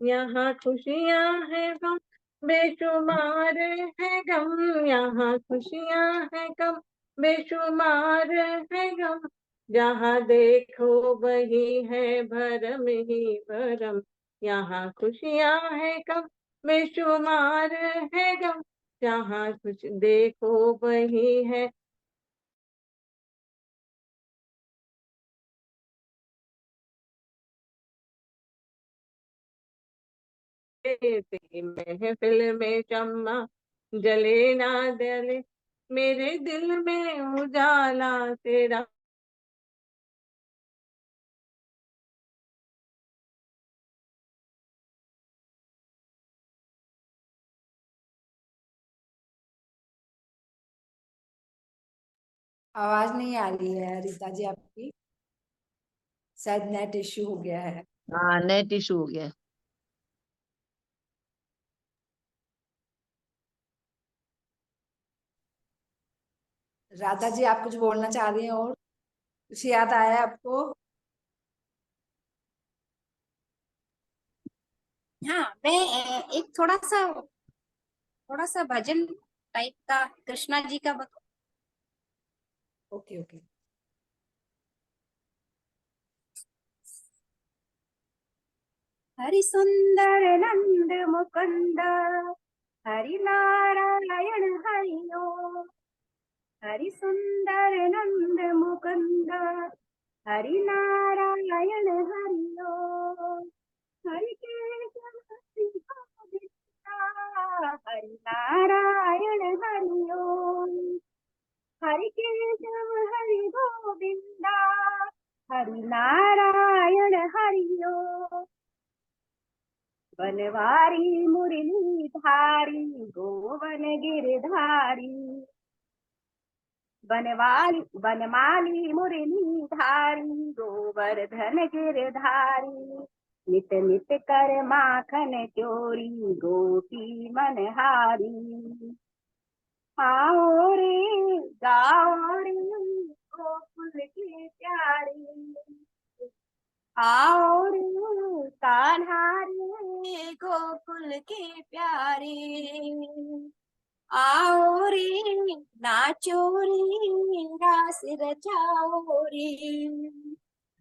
Speaker 7: यहाँ खुशियां हैं गम बेशुमार है गम, यहाँ खुशियां हैं गम बेशुमार है गम, जहाँ देखो वही है भरम ही भरम। यहाँ खुशियां हैं गम बेशुमार है गम, जहाँ कुछ देखो वही है। तेरी महफिल में शम्मा जले ना जले, मेरे दिल में उजाला तेरा।
Speaker 1: आवाज नहीं आ रही है रीता जी आपकी, शायद नेट इश्यू हो गया है।
Speaker 5: हाँ, नेट इशू हो गया।
Speaker 1: राधा जी आप कुछ बोलना चाह रही हैं और कुछ याद आया आपको?
Speaker 6: हाँ, मैं एक थोड़ा सा भजन टाइप का कृष्णा जी का बता।
Speaker 1: Okay okay.
Speaker 6: हरि सुंदर नंद मुकुंद, हरि नारायण हरि ओम। हरि सुंदर नंद मुकुंद, हरि नारायण हरि ओम। हरि केशव हरि गोविंदा, हरि नारायण हरि ओम। हरि केशव हरि गोविंदा, हरि नारायण हरि ओम। बनवारी मुरली धारी, गोवन गिरधारी, बनमाली मुरली धारी, गोवर्धन गिरधारी। नित नित कर माखन चोरी, गोपी मनहारी। आओ रे गाओ रे गोकुल की प्यारी, आओ रे कान्हा रे गोकुल के प्यारे। आओ रे नाचो रे रास रचाओ रे।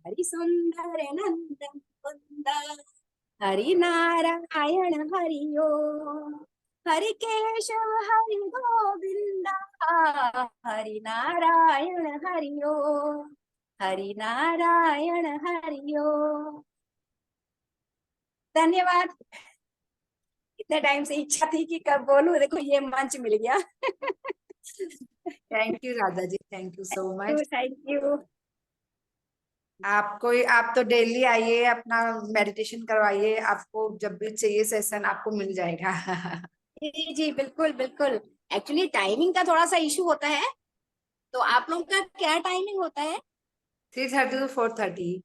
Speaker 6: हरि सुंदर नंद मुकुंद, हरि नारायण हरि ओम। हरि केशव हरि गोविंदा, हरि नारायण हरि ओम। हरि नारायण हरि ओम। धन्यवाद। इतने टाइम से इच्छा थी कि कब बोलूं, देखो ये मंच मिल गया।
Speaker 1: Thank you Radha ji, thank you so much.
Speaker 6: Thank you.
Speaker 1: आप तो डेली आइए, अपना मेडिटेशन करवाइए, आपको जब भी चाहिए सेशन आपको मिल जाएगा।
Speaker 6: जी जी बिल्कुल बिल्कुल। एक्चुअली टाइमिंग का थोड़ा सा इशू होता है, तो आप लोग का क्या टाइमिंग होता है?
Speaker 1: 3:30 to 4:30।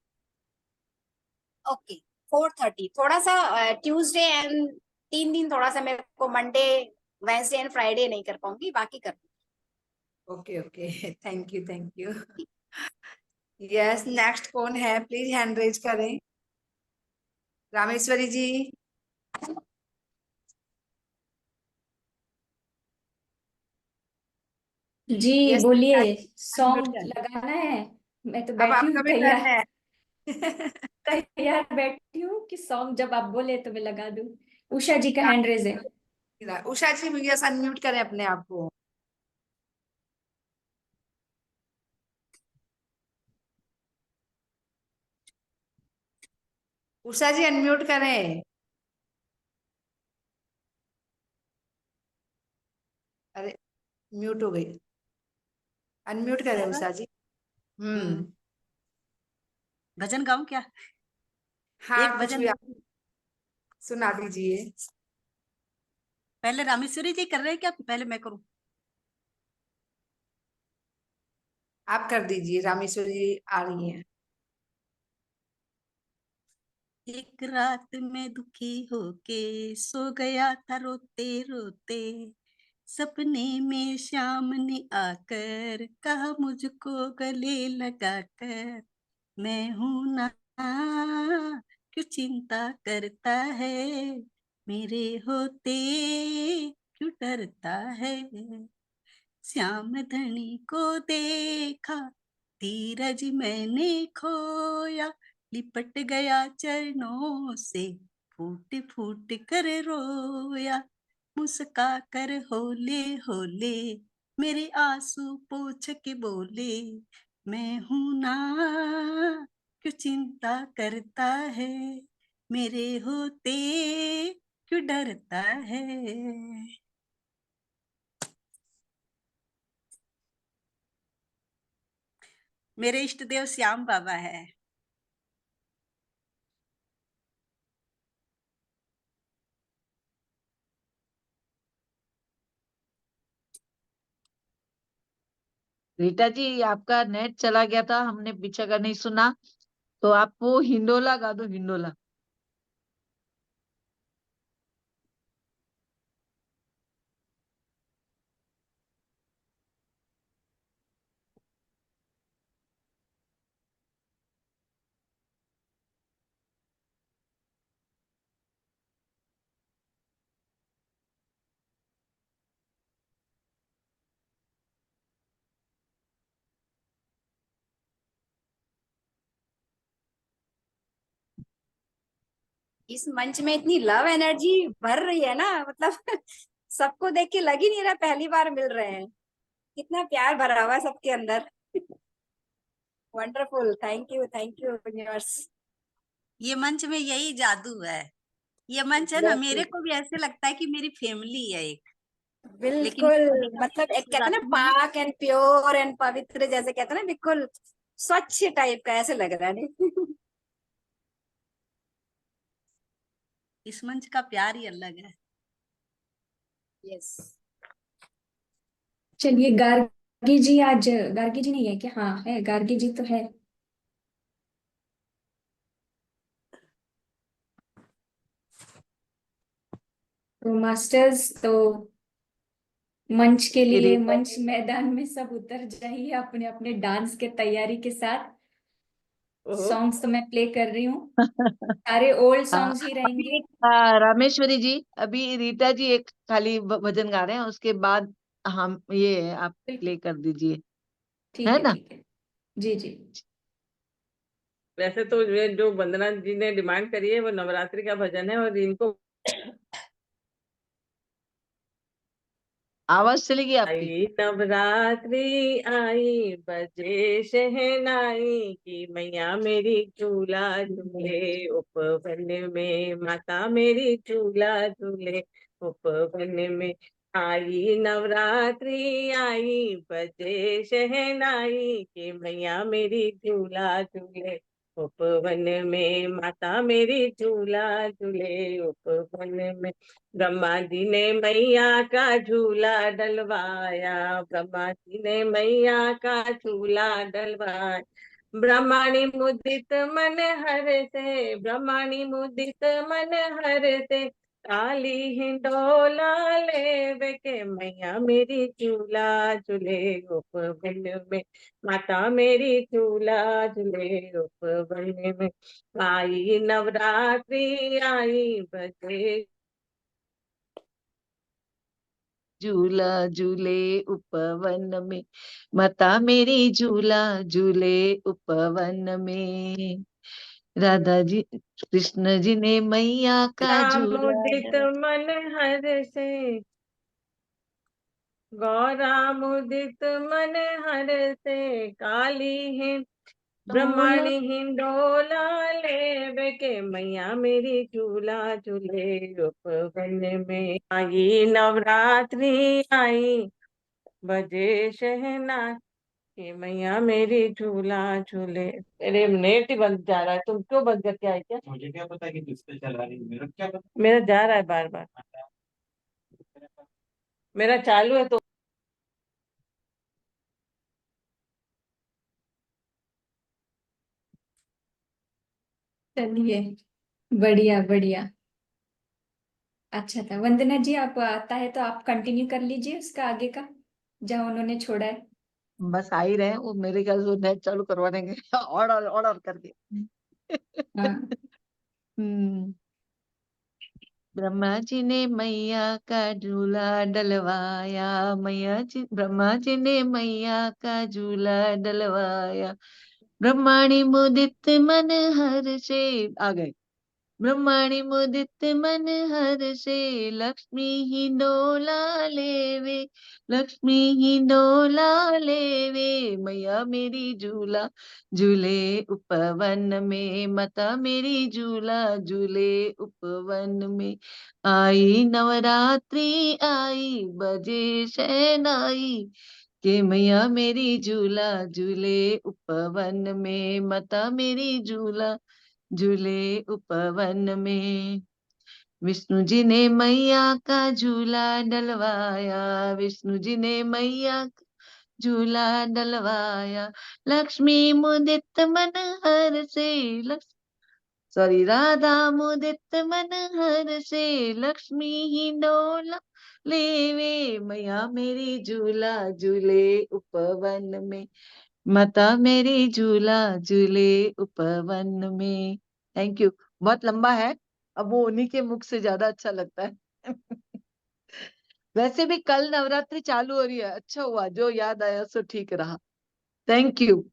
Speaker 6: ओके, 4:30। थोड़ा सा ट्यूसडे एंड 3 दिन थोड़ा सा मेरे को मंडे वेंसडे एंड फ्राइडे नहीं कर पाऊंगी, बाकी कर।
Speaker 1: Okay okay, thank you thank you. Yes, next कौन है? प्लीज हैंड रेज करें। रामेश्वरी जी।
Speaker 8: जी
Speaker 1: यस,
Speaker 8: बोलिए।
Speaker 1: अनम्यूट
Speaker 8: सॉन्ग
Speaker 1: कर।
Speaker 8: लगाना है? मैं तो
Speaker 1: अब
Speaker 8: बैठी
Speaker 1: आपका
Speaker 8: हूँ
Speaker 1: भी टर्न
Speaker 8: तैयार।
Speaker 1: है।
Speaker 8: तैयार बैठी हूँ कि सॉन्ग जब आप बोले तो मैं लगा दूं। उषा जी का हैंड रेज है।
Speaker 1: उषा जी यस, अनम्यूट करें अपने आप को। उषा जी अनम्यूट करें। अरे म्यूट हो गई। अनम्यूट करें उषा जी।
Speaker 9: भजन गाऊं क्या?
Speaker 1: हाँ,
Speaker 9: एक
Speaker 1: कुछ
Speaker 9: भजन
Speaker 1: भी आप सुना दीजिए।
Speaker 9: पहले रामेश्वरी जी कर रहे हैं क्या, पहले मैं करूं?
Speaker 1: आप कर दीजिए, रामेश्वरी जी आ रही हैं।
Speaker 9: एक रात में दुखी होके सो गया था रोते रोते, सपने में श्याम ने आकर कहा मुझको गले लगाकर, मैं हूं ना, क्यों चिंता करता है, मेरे होते क्यों डरता है। श्याम धनी को देखा, धीरज मैंने खोया, लिपट गया चरणों से, फूट फूट कर रोया। मुस्का कर होले होले मेरे आंसू पोंछ के बोले, मैं हूं ना, क्यों चिंता करता है, मेरे होते क्यों डरता है। मेरे इष्ट देव श्याम बाबा है।
Speaker 5: रीटा जी आपका नेट चला गया था, हमने पीछे का नहीं सुना, तो आप वो हिंडोला गा दो, हिंडोला।
Speaker 6: इस मंच में इतनी लव एनर्जी भर रही है ना, मतलब सबको देख के लग ही नहीं रहा पहली बार मिल रहे हैं। कितना प्यार भरा हुआ है सबके अंदर। Wonderful, thank you universe.
Speaker 9: ये मंच में यही जादू है। ये मंच है ना, मेरे को भी ऐसे लगता है कि मेरी फैमिली है एक। लेकिन
Speaker 6: बिल्कुल,
Speaker 9: मेरे को
Speaker 6: मतलब एक कहते हैं ना
Speaker 9: शुरुआती में
Speaker 6: पाक एंड प्योर एंड पवित्र, जैसे कहते हैं ना, बिल्कुल स्वच्छ टाइप का ऐसे लग रहा है नहीं।
Speaker 9: इस मंच का प्यार ही अलग है।
Speaker 6: यस।
Speaker 8: चलिए, गार्गी जी आज, गार्गी जी नहीं है क्या? हाँ है, गार्गी जी तो है। तो मास्टर्स, तो मंच के लिए,
Speaker 5: रीटा
Speaker 8: मंच मैदान में सब उतर जाइए अपने अपने डांस के तैयारी के साथ।
Speaker 7: ओहो।
Speaker 8: सॉन्ग्स तो मैं प्ले कर रही हूँ, सारे ओल्ड
Speaker 5: हाँ,
Speaker 8: सॉन्ग्स ही
Speaker 5: अभी
Speaker 8: रहेंगे।
Speaker 5: रामेश्वरी जी, अभी रीटा जी एक खाली भजन गा रहे हैं, उसके बाद हम ये है, आप
Speaker 8: बिल्कुल,
Speaker 5: प्ले कर दीजिए,
Speaker 8: ठीक
Speaker 5: है
Speaker 8: है
Speaker 5: ना?
Speaker 8: ठीक है। जी जी।
Speaker 7: वैसे तो ये जो वंदना जी ने डिमांड करी है वो नवरात्रि का भजन है, और इनको
Speaker 5: आवाज चलेगी आपकी।
Speaker 7: आई नवरात्रि आई बजे शहनाई की, मैया मेरी झूला झूले उपवन में, माता मेरी झूला झूले उपवन में। आई नवरात्रि आई बजे शहनाई की, मैया मेरी झूला झूले उपवन में, माता मेरी झूला झूले उपवन में। ब्रह्मा जी ने मैया का झूला डलवाया, ब्रह्मा जी ने मैया का झूला डलवाया। ब्रह्माणी मुदित मन हर से, ब्रह्माणी मुदित मन हर से, काली हिंडोला ले के, मैया मेरी झूला झूले उपवन में, माता मेरी झूला झूले उपवन में। आई नवरात्रि आई बजे
Speaker 5: झूला झूले उपवन में, माता मेरी झूला झूले उपवन में। राधा जी, कृष्ण जी ने मैया का झूला
Speaker 7: मुदित मन हर से, गौरा मुदित मन हर से, काली है ब्रह्मणी हिंडोला ले के, मैया मेरी झूला झूले उपवन में। आई नवरात्रि आई, बजे शहनाई, कि मैया मेरी झूला झूले। मेरे नेट ही बंद जा रहा है, तुम क्यों बंद करके आए? क्या मुझे क्या पता कि किस पे चला रही, मेरा क्या पता, मेरा जा रहा है बार बार, मेरा चालू है तो।
Speaker 8: चलिए, बढ़िया बढ़िया, अच्छा था। वंदना जी, आप आता है तो आप कंटिन्यू कर लीजिए उसका आगे का, जहाँ उन्होंने छोड़ा है।
Speaker 5: बस आ ही रहे हैं वो, मेरे ख्याल से नेट चालू करवा देंगे ऑर्डर ऑर्डर करके।
Speaker 8: हाँ।
Speaker 5: हम्म। ब्रह्मा जी ने मैया का झूला डलवाया, ब्रह्मा जी ने मैया का झूला डलवाया, ब्रह्माणी मुदित मन हर से, आ गए, ब्रह्माणी मुदित मन हर से, लक्ष्मी ही डोला लेवे, लक्ष्मी ही डोला लेवे, मैया मेरी झूला झूले उपवन में, माता मेरी झूला झूले उपवन में। आई नवरात्रि आई, बजे शहनाई, के मैया मेरी झूला झूले उपवन में, माता मेरी झूला झूले उपवन में। विष्णु जी ने मैया का झूला डलवाया, विष्णु जी ने मैया का झूला डलवाया, लक्ष्मी मुदित मन हर से, सॉरी, राधा मुदित मन हर से, लक्ष्मी ही डोला लेवे, मैया मेरी झूला झूले उपवन में, माता मेरी झूला झूले उपवन में। Thank you. बहुत लंबा है, अब वो उन्हीं के मुख से ज्यादा अच्छा लगता है वैसे भी कल नवरात्रि चालू हो रही है, अच्छा हुआ जो याद आया सो ठीक रहा। Thank you.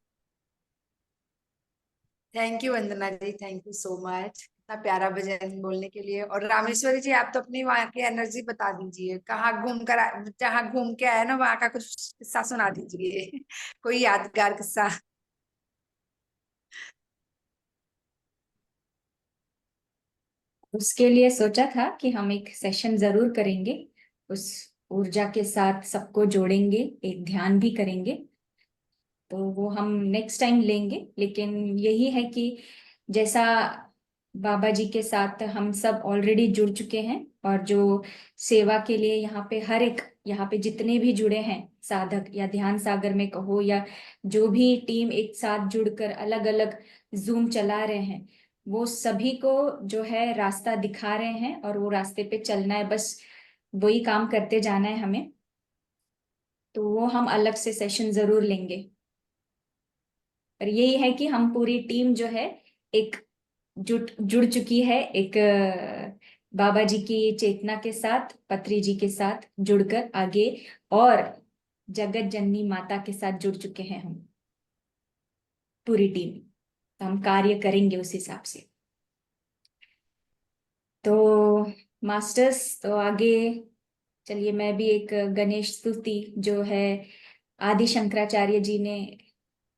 Speaker 1: Thank you Vandana ji, thank you so much इतना प्यारा भजन बोलने के लिए। और रामेश्वरी जी, आप तो अपनी वहाँ की एनर्जी बता दीजिए, कहाँ घूम कर जहाँ घूम के आए ना वहाँ का कुछ किस्सा सुना दीजिए कोई यादगार किस्सा।
Speaker 8: उसके लिए सोचा था कि हम एक सेशन जरूर करेंगे, उस ऊर्जा के साथ सबको जोड़ेंगे, एक ध्यान भी करेंगे, तो वो हम नेक्स्ट टाइम लेंगे। लेकिन यही है कि जैसा बाबा जी के साथ हम सब ऑलरेडी जुड़ चुके हैं, और जो सेवा के लिए यहाँ पे हर एक, यहाँ पे जितने भी जुड़े हैं साधक, या ध्यान सागर में कहो, या जो भी टीम एक साथ जुड़कर अलग अलग जूम चला रहे हैं, वो सभी को जो है रास्ता दिखा रहे हैं, और वो रास्ते पे चलना है, बस वही काम करते जाना है हमें। तो वो हम अलग से सेशन जरूर लेंगे। और यही है कि हम पूरी टीम जो है एक जुड़ चुकी है, एक बाबा जी की चेतना के साथ, पत्री जी के साथ जुड़कर आगे, और जगत जननी माता के साथ जुड़ चुके हैं हम पूरी टीम। तो हम कार्य करेंगे उस हिसाब से। तो मास्टर्स, तो आगे चलिए, मैं भी एक गणेश स्तुति जो है आदि शंकराचार्य जी ने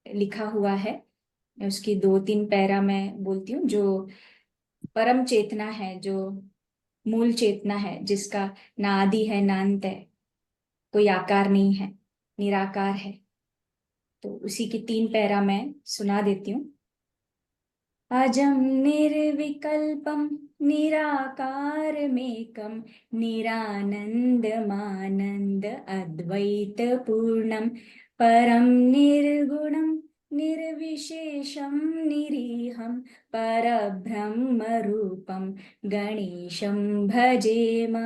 Speaker 8: लिखा हुआ है, उसकी 2-3 पैरा मैं बोलती हूँ। जो परम चेतना है, जो मूल चेतना है, जिसका ना आदि है ना अंत है, कोई आकार नहीं है, निराकार है, तो उसी की 3 पैरा मैं सुना देती हूँ। अजं निर्विकल्पं निराकारमेकं निरानन्दमानन्द अद्वैतपूर्णं परं निर्गुणं निर्विशेषं निरीहं परब्रह्मरूपं गणेशं भजेम।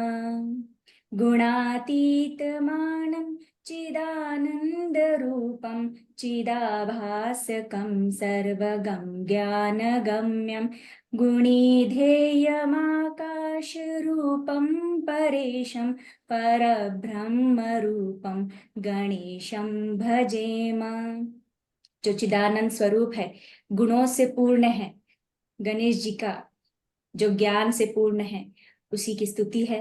Speaker 8: गुणातीतमानं चिदानन्दरूपं चिदाभासकं सर्वगं ज्ञानगम्यं गुणिधेयमाकाशरूपं परेशं परब्रह्मरूपं गणेशं भजेम। जो चिदानंद स्वरूप है, गुणों से पूर्ण है, गणेश जी का जो ज्ञान से पूर्ण है उसी की स्तुति है।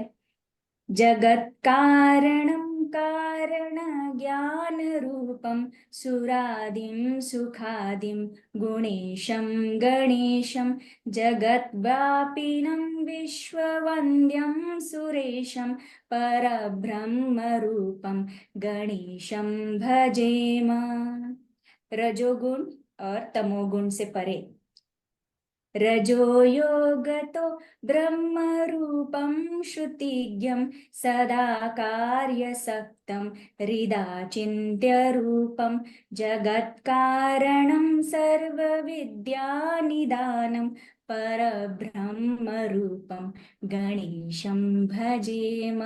Speaker 8: जगत कारणं कारण ज्ञान रूपम सुरादिं सुखादिं गुणेशं गणेशं जगद्व्यापिनं विश्ववन्द्यं सुरेशं परब्रह्म रूपम गणेशं भजेम। रजोगुण और तमोगुण से परे, रजो योगतो ब्रह्म रूपं श्रुतिज्ञं सदा कार्यसक्तं हृदा चिन्त्य रूपं जगत्कारणं सर्वविद्यानिदानं परब्रह्म रूपं गणेशं भजेम।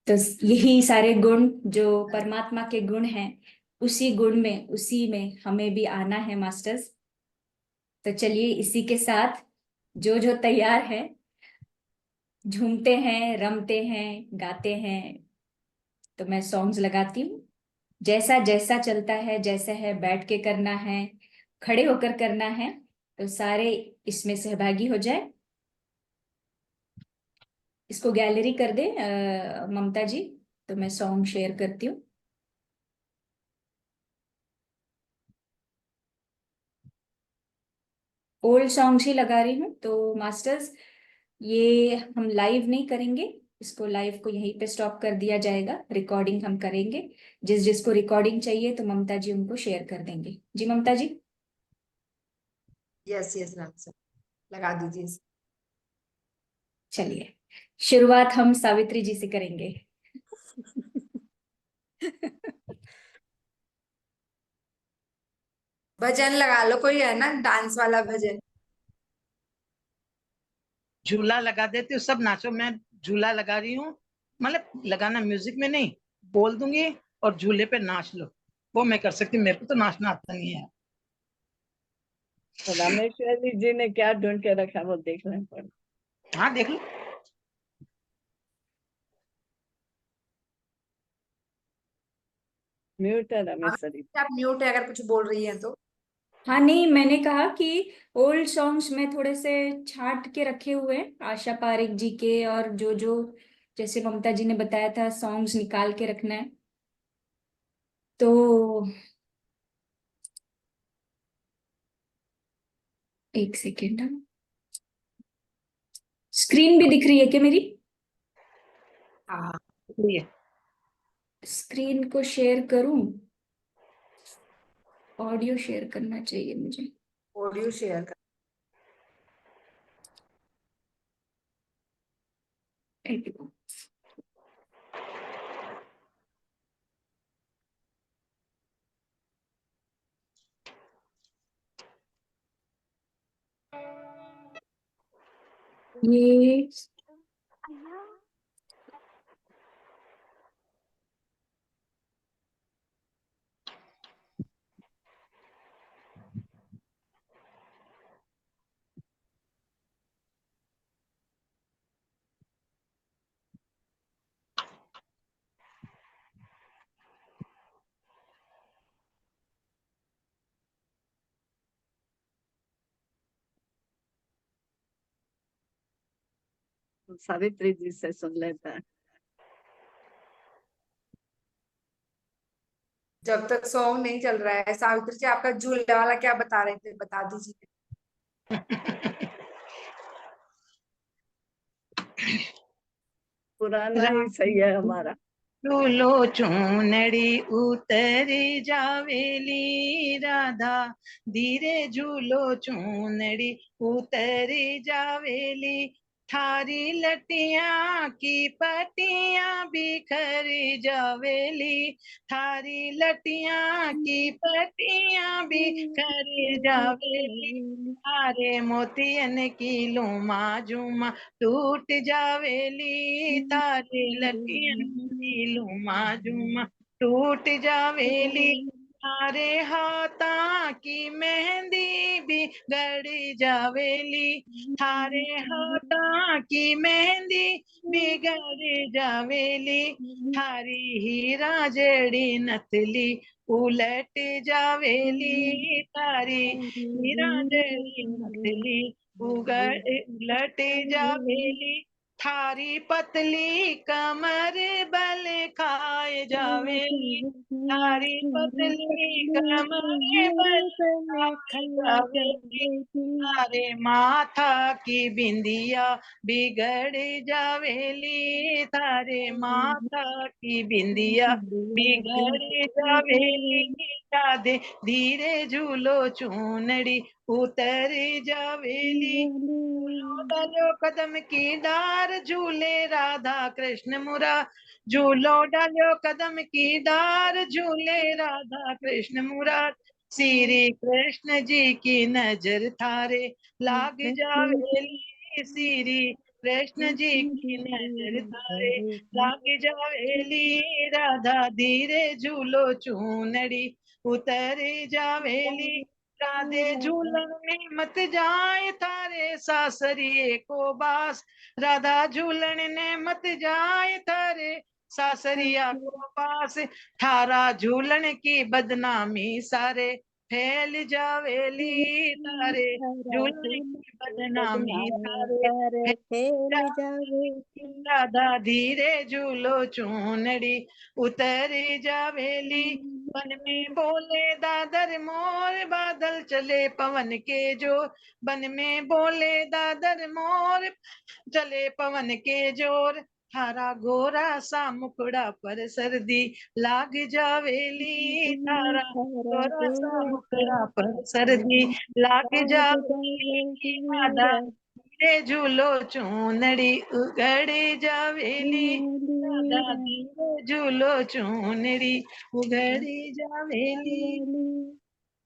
Speaker 8: तो यही सारे गुण जो परमात्मा के गुण हैं, उसी गुण में, उसी में हमें भी आना है मास्टर्स। तो चलिए इसी के साथ जो जो तैयार है, झूमते हैं, रमते हैं, गाते हैं। तो मैं सॉन्ग्स लगाती हूँ, जैसा जैसा चलता है, जैसा है बैठ के करना है, खड़े होकर करना है, तो सारे इसमें सहभागी हो जाए। इसको गैलरी कर दे ममता जी, तो मैं सॉन्ग शेयर करती हूँ। ओल्ड सॉन्ग्स ही लगा रही हूँ। तो मास्टर्स, ये हम लाइव नहीं करेंगे, इसको लाइव को यहीं पे स्टॉप कर दिया जाएगा, रिकॉर्डिंग हम करेंगे। जिस जिसको रिकॉर्डिंग चाहिए तो ममता जी उनको शेयर कर देंगे। जी ममता जी।
Speaker 1: यस यस मैम सर, लगा दीजिए।
Speaker 8: चलिए शुरुआत हम सावित्री जी से करेंगे।
Speaker 1: भजन लगा लो, कोई है ना डांस वाला भजन।
Speaker 2: झूला लगा देती हूँ, सब नाचो। मैं झूला लगा रही हूँ, मतलब लगाना म्यूजिक में नहीं, बोल दूंगी और झूले पे नाच लो, वो मैं कर सकती हूँ। मेरे को तो नाचना आता नहीं है।
Speaker 4: रामेश्वरी जी ने क्या ढूंढ के रखा वो देखना पड़ेगा।
Speaker 2: हाँ देख लो।
Speaker 4: म्यूट है रामेश्वरी।
Speaker 1: आप म्यूट है अगर कुछ बोल रही है तो।
Speaker 8: हाँ नहीं, मैंने कहा कि ओल्ड सॉन्ग्स में थोड़े से छांट के रखे हुए हैं, आशा पारेख जी के, और जो जो जैसे ममता जी ने बताया था सॉन्ग्स निकाल के रखना है। तो एक सेकेंड, स्क्रीन भी दिख रही है क्या मेरी?
Speaker 1: हाँ
Speaker 2: ये
Speaker 8: स्क्रीन को शेयर करूं? ऑडियो शेयर करना चाहिए मुझे।
Speaker 1: ऑडियो शेयर कर।
Speaker 8: ये
Speaker 4: सावित्री जी से सुन लेता है।
Speaker 1: जब तक सॉन्ग नहीं चल रहा है, सावित्री जी आपका झूले वाला क्या बता रहे थे, बता दीजिए।
Speaker 4: पुराना ही सही है हमारा।
Speaker 2: झूलो चूनड़ी उतरी जावेली राधा, धीरे झूलो चूनड़ी उतरी जावेली, थारी लटिया की पटिया बिखरी जावेली, थारी लटिया की पटिया बिखरी जावेली, थारे मोतियन की लूमा झूमा टूट जावेली, थारे लटियन की लूमा झूमा टूट जावेली, थारे हाथा की मेहंदी भी गड़ी जावेली, थारे हाथा की मेहंदी बिगड़ जावेली, थारी हीरा जड़ी नथली उलट जावेली, थारी हीरा जड़ी नथली उलट जावेली, थारी पतली कमर बल खाए जावेली, थारी पतली कमर बल खाए जावेली, थारे माथा की बिंदिया बिगड़ जावेली, थारे माथा की बिंदिया बिगड़ जावेली, राधे धीरे झूलो चूनड़ी उतर जावेली, झूलो डालो कदम की डार झूले राधा कृष्ण मुरा, झूलो डालो कदम की डार झूले राधा कृष्ण मुरार, श्री कृष्ण जी की नजर थारे लाग जावेली, श्री कृष्ण जी की नजर थारे लाग जावेली, राधा धीरे झूलो चूनड़ी उतर जावेली, राधे झूलन में मत जाए थारे सासरिए को बास, राधा झूलन ने मत जाए थारे सासरिया को पास, थारा झूलन की बदनामी सारे फैल जावेली, तारे झूलन की बदनामी सारे फैल जावेली, राधा धीरे झूलो चूनड़ी उतर जावेली, वन में बोले दादर मोर बादल चले पवन के जोर, वन में बोले दादर मोर चले पवन के जोर, थारा गोरा सा मुखड़ा पर सर्दी लाग जावेली, थारा गोरा सा मुखड़ा पर सर्दी लाग जावेली, राधा धीरे झूलो चूनड़ी उगड़ जावेली, राधा धीरे झूलो चूनड़ी उगड़ जावेली,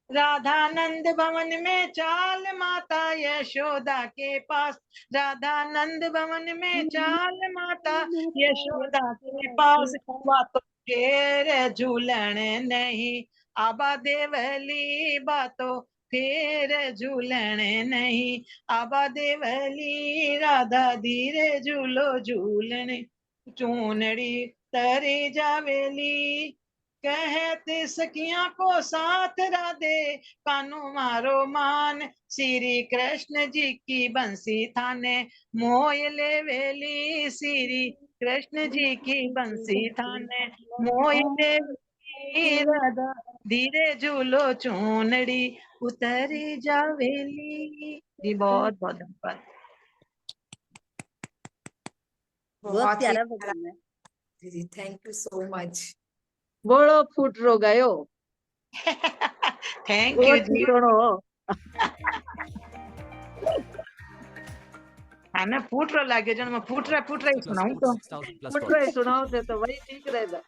Speaker 2: राधानंद भवन में चाल माता यशोदा के पास, राधानंद भवन में चाल माता यशोदा के पास, बातों फेर झूलन नहीं आबा देवली, बातों फेर झूलन नहीं आबा देवली, राधा धीरे झूलो झूलन चूनड़ी तरे जावेली, कहते सखियां को साथ राधे कानू मारो मान, श्री कृष्ण जी की बंसी थाने मोय ले वेली, श्री कृष्ण जी की बंसी थाने मोय ले वेली, राधा धीरे झूलो चूनड़ी उतरी जावेली। जी बहुत बहुत धन्यवाद।
Speaker 4: बहुत
Speaker 1: बहुत ही
Speaker 4: प्यारा
Speaker 1: प्यारा
Speaker 4: भजन है।
Speaker 1: दीदी, थैंक यू सो मच।
Speaker 5: बोलो फूटरो गयो,
Speaker 2: थैंक यू जी।
Speaker 5: सुनो
Speaker 2: हाँ ना फूट रो लागे जो मैं फूट रहा ही सुनाऊं तो
Speaker 5: फूटरो ही सुनाओ तो वही ठीक रहेगा।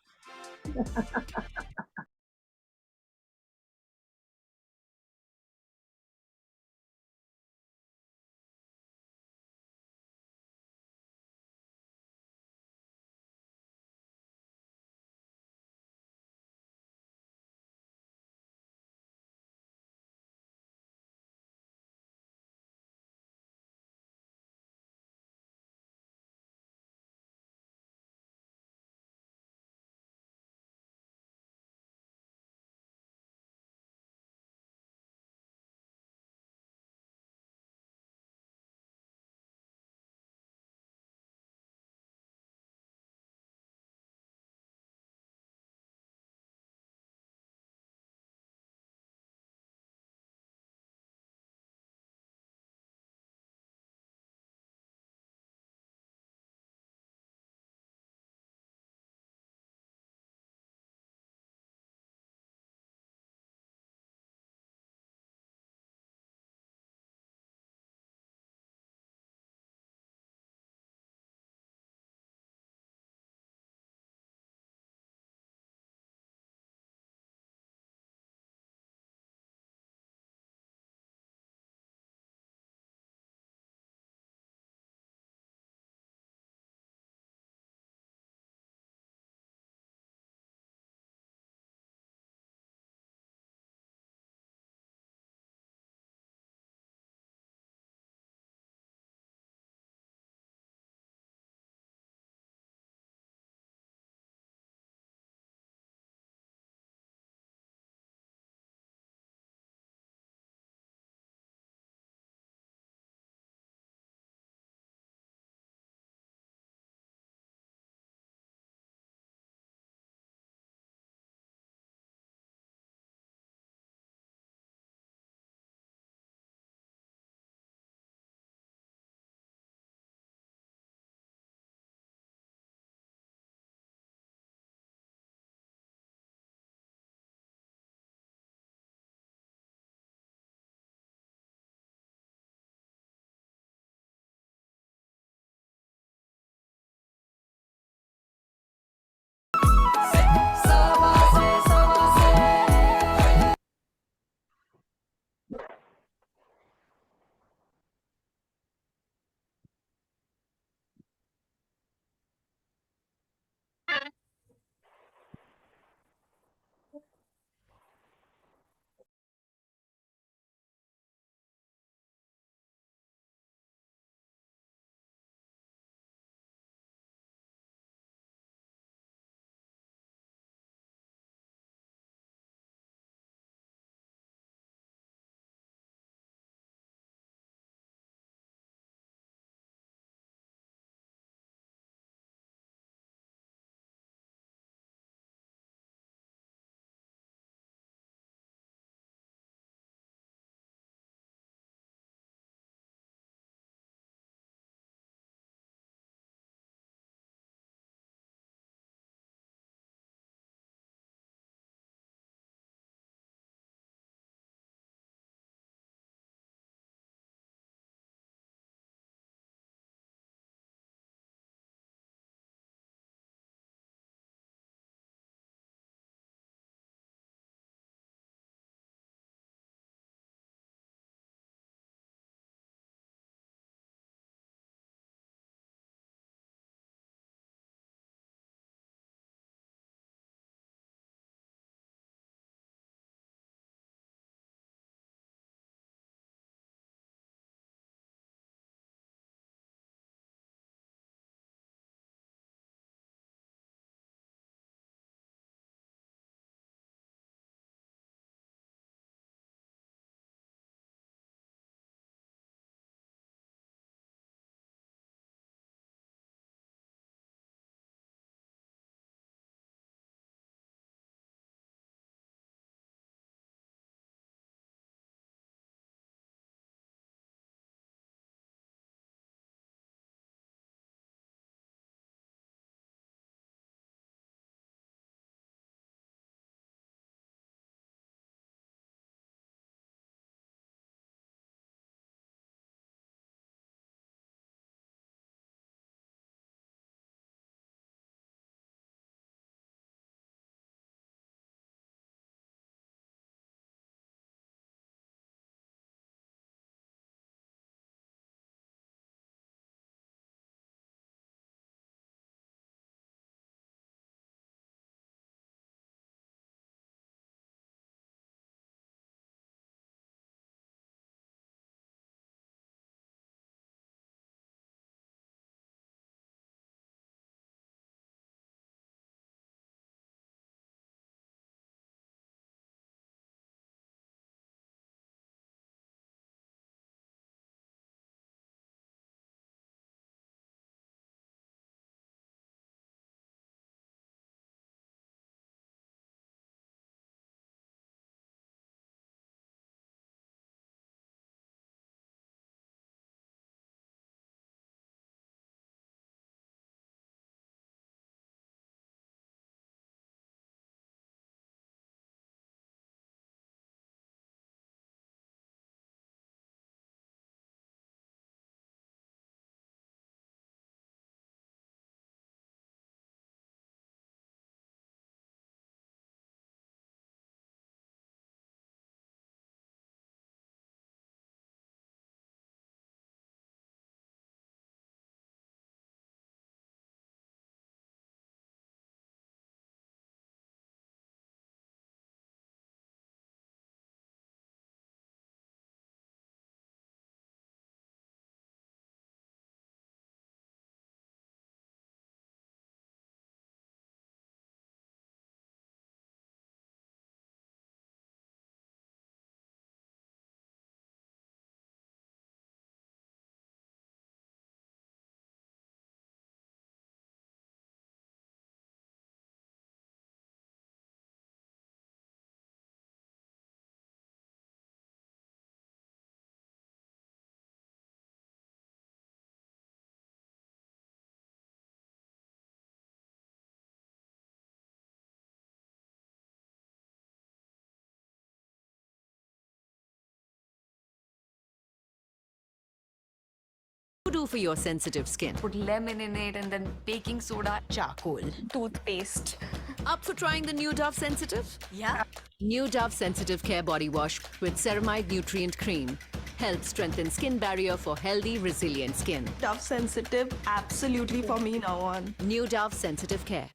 Speaker 10: do for your sensitive skin?
Speaker 11: Put lemon in it and then baking soda, charcoal, toothpaste.
Speaker 10: Up for trying the new Dove Sensitive?
Speaker 9: Yeah.
Speaker 10: New Dove Sensitive Care Body Wash with Ceramide Nutrient Cream helps strengthen skin barrier for healthy, resilient skin.
Speaker 11: Dove Sensitive, absolutely for me now on.
Speaker 10: New Dove Sensitive Care.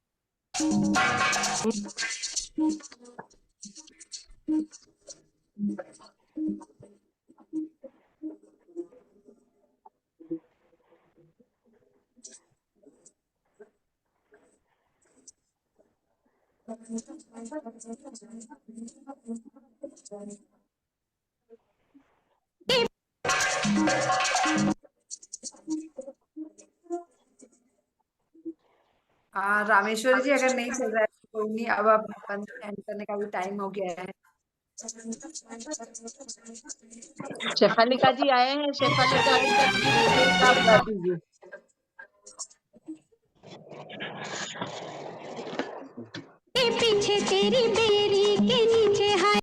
Speaker 1: Rameshwari जी अगर नहीं चल रहा है तो कोई नहीं, अब अपन and करने का भी टाइम हो गया है।
Speaker 5: शेफालिका जी आए हैं, शेफालिका जी आप गा दीजिए।
Speaker 12: पीछे तेरी बेरी के नीचे हाय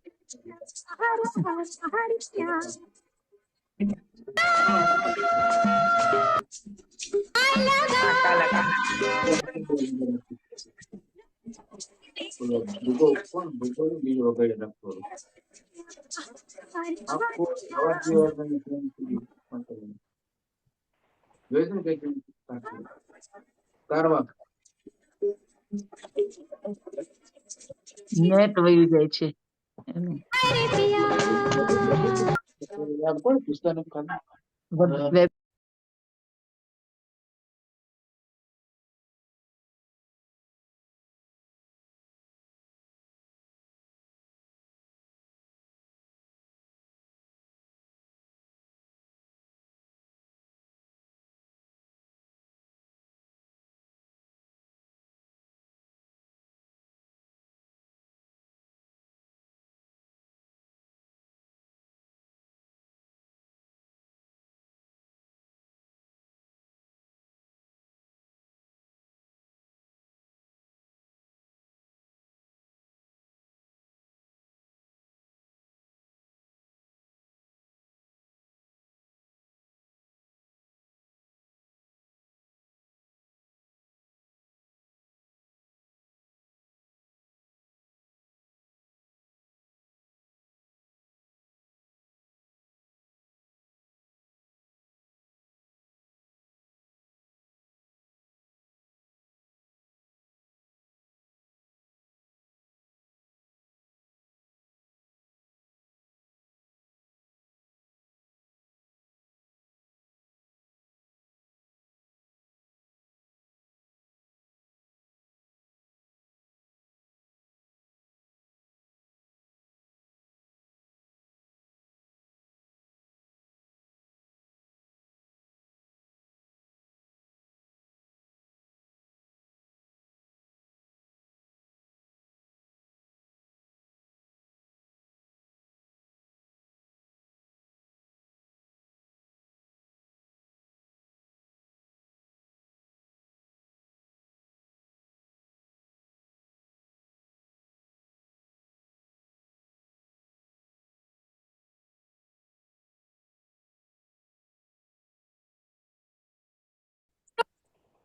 Speaker 5: नेट वही જાય છે વેબ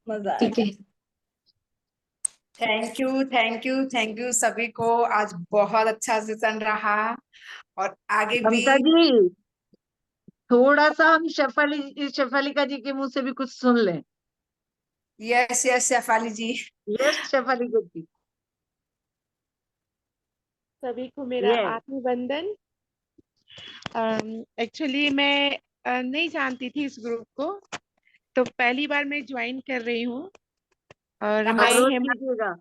Speaker 4: मजा
Speaker 1: ठीक
Speaker 4: आया।
Speaker 1: है। थैंक यू सभी को। आज बहुत अच्छा सेशन रहा और आगे भी।
Speaker 5: ममता जी थोड़ा सा हम शेफालिका जी के मुंह से भी कुछ सुन लें।
Speaker 1: यस यस शेफाली जी।
Speaker 5: यस शेफालिका जी।
Speaker 13: सभी को मेरा
Speaker 5: यस
Speaker 13: आत्मवंदन। एक्चुअली मैं नहीं जानती थी इस ग्रुप को, तो पहली बार मैं ज्वाइन कर रही हूँ और मैं
Speaker 5: अप्रोच कीजिएगा।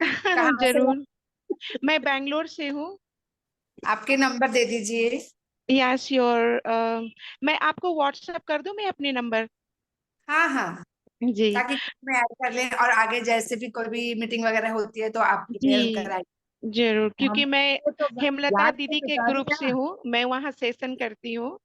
Speaker 1: कहाँ से?
Speaker 13: जरूर। मैं बैंगलोर से हूँ।
Speaker 1: आपके नंबर दे दीजिए।
Speaker 13: Yes sure. मैं आपको व्हाट्सएप कर दूं मैं अपने नंबर?
Speaker 1: हाँ हाँ
Speaker 13: जी
Speaker 1: ताकि मैं ऐड कर लें और आगे जैसे भी कोई भी मीटिंग वगैरह होती है तो आप डिटेल
Speaker 13: जी
Speaker 1: कराइए।
Speaker 13: जरूर, क्योंकि मैं
Speaker 5: तो
Speaker 13: हेमलता
Speaker 5: याद से
Speaker 13: दीदी के
Speaker 5: बता
Speaker 13: ग्रुप
Speaker 5: दिया
Speaker 13: से हूँ, मैं वहाँ सेशन करती हूँ,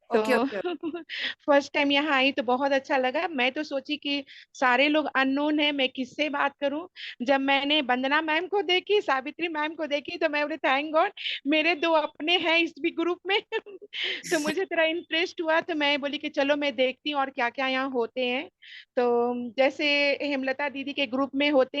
Speaker 1: ओके
Speaker 13: तो
Speaker 1: ओके
Speaker 13: फर्स्ट टाइम यहाँ आई तो बहुत अच्छा लगा। मैं तो सोची कि सारे लोग अननोन है, मैं किससे बात करूं। जब मैंने वंदना मैम को देखी, सावित्री मैम को देखी, तो मैं बोले थैंक गॉड मेरे दो अपने हैं इस भी ग्रुप में। तो मुझे थोड़ा इंटरेस्ट हुआ, तो मैं बोली कि चलो मैं देखती हूँ और क्या क्या यहाँ होते हैं। तो जैसे हेमलता दीदी के ग्रुप में होते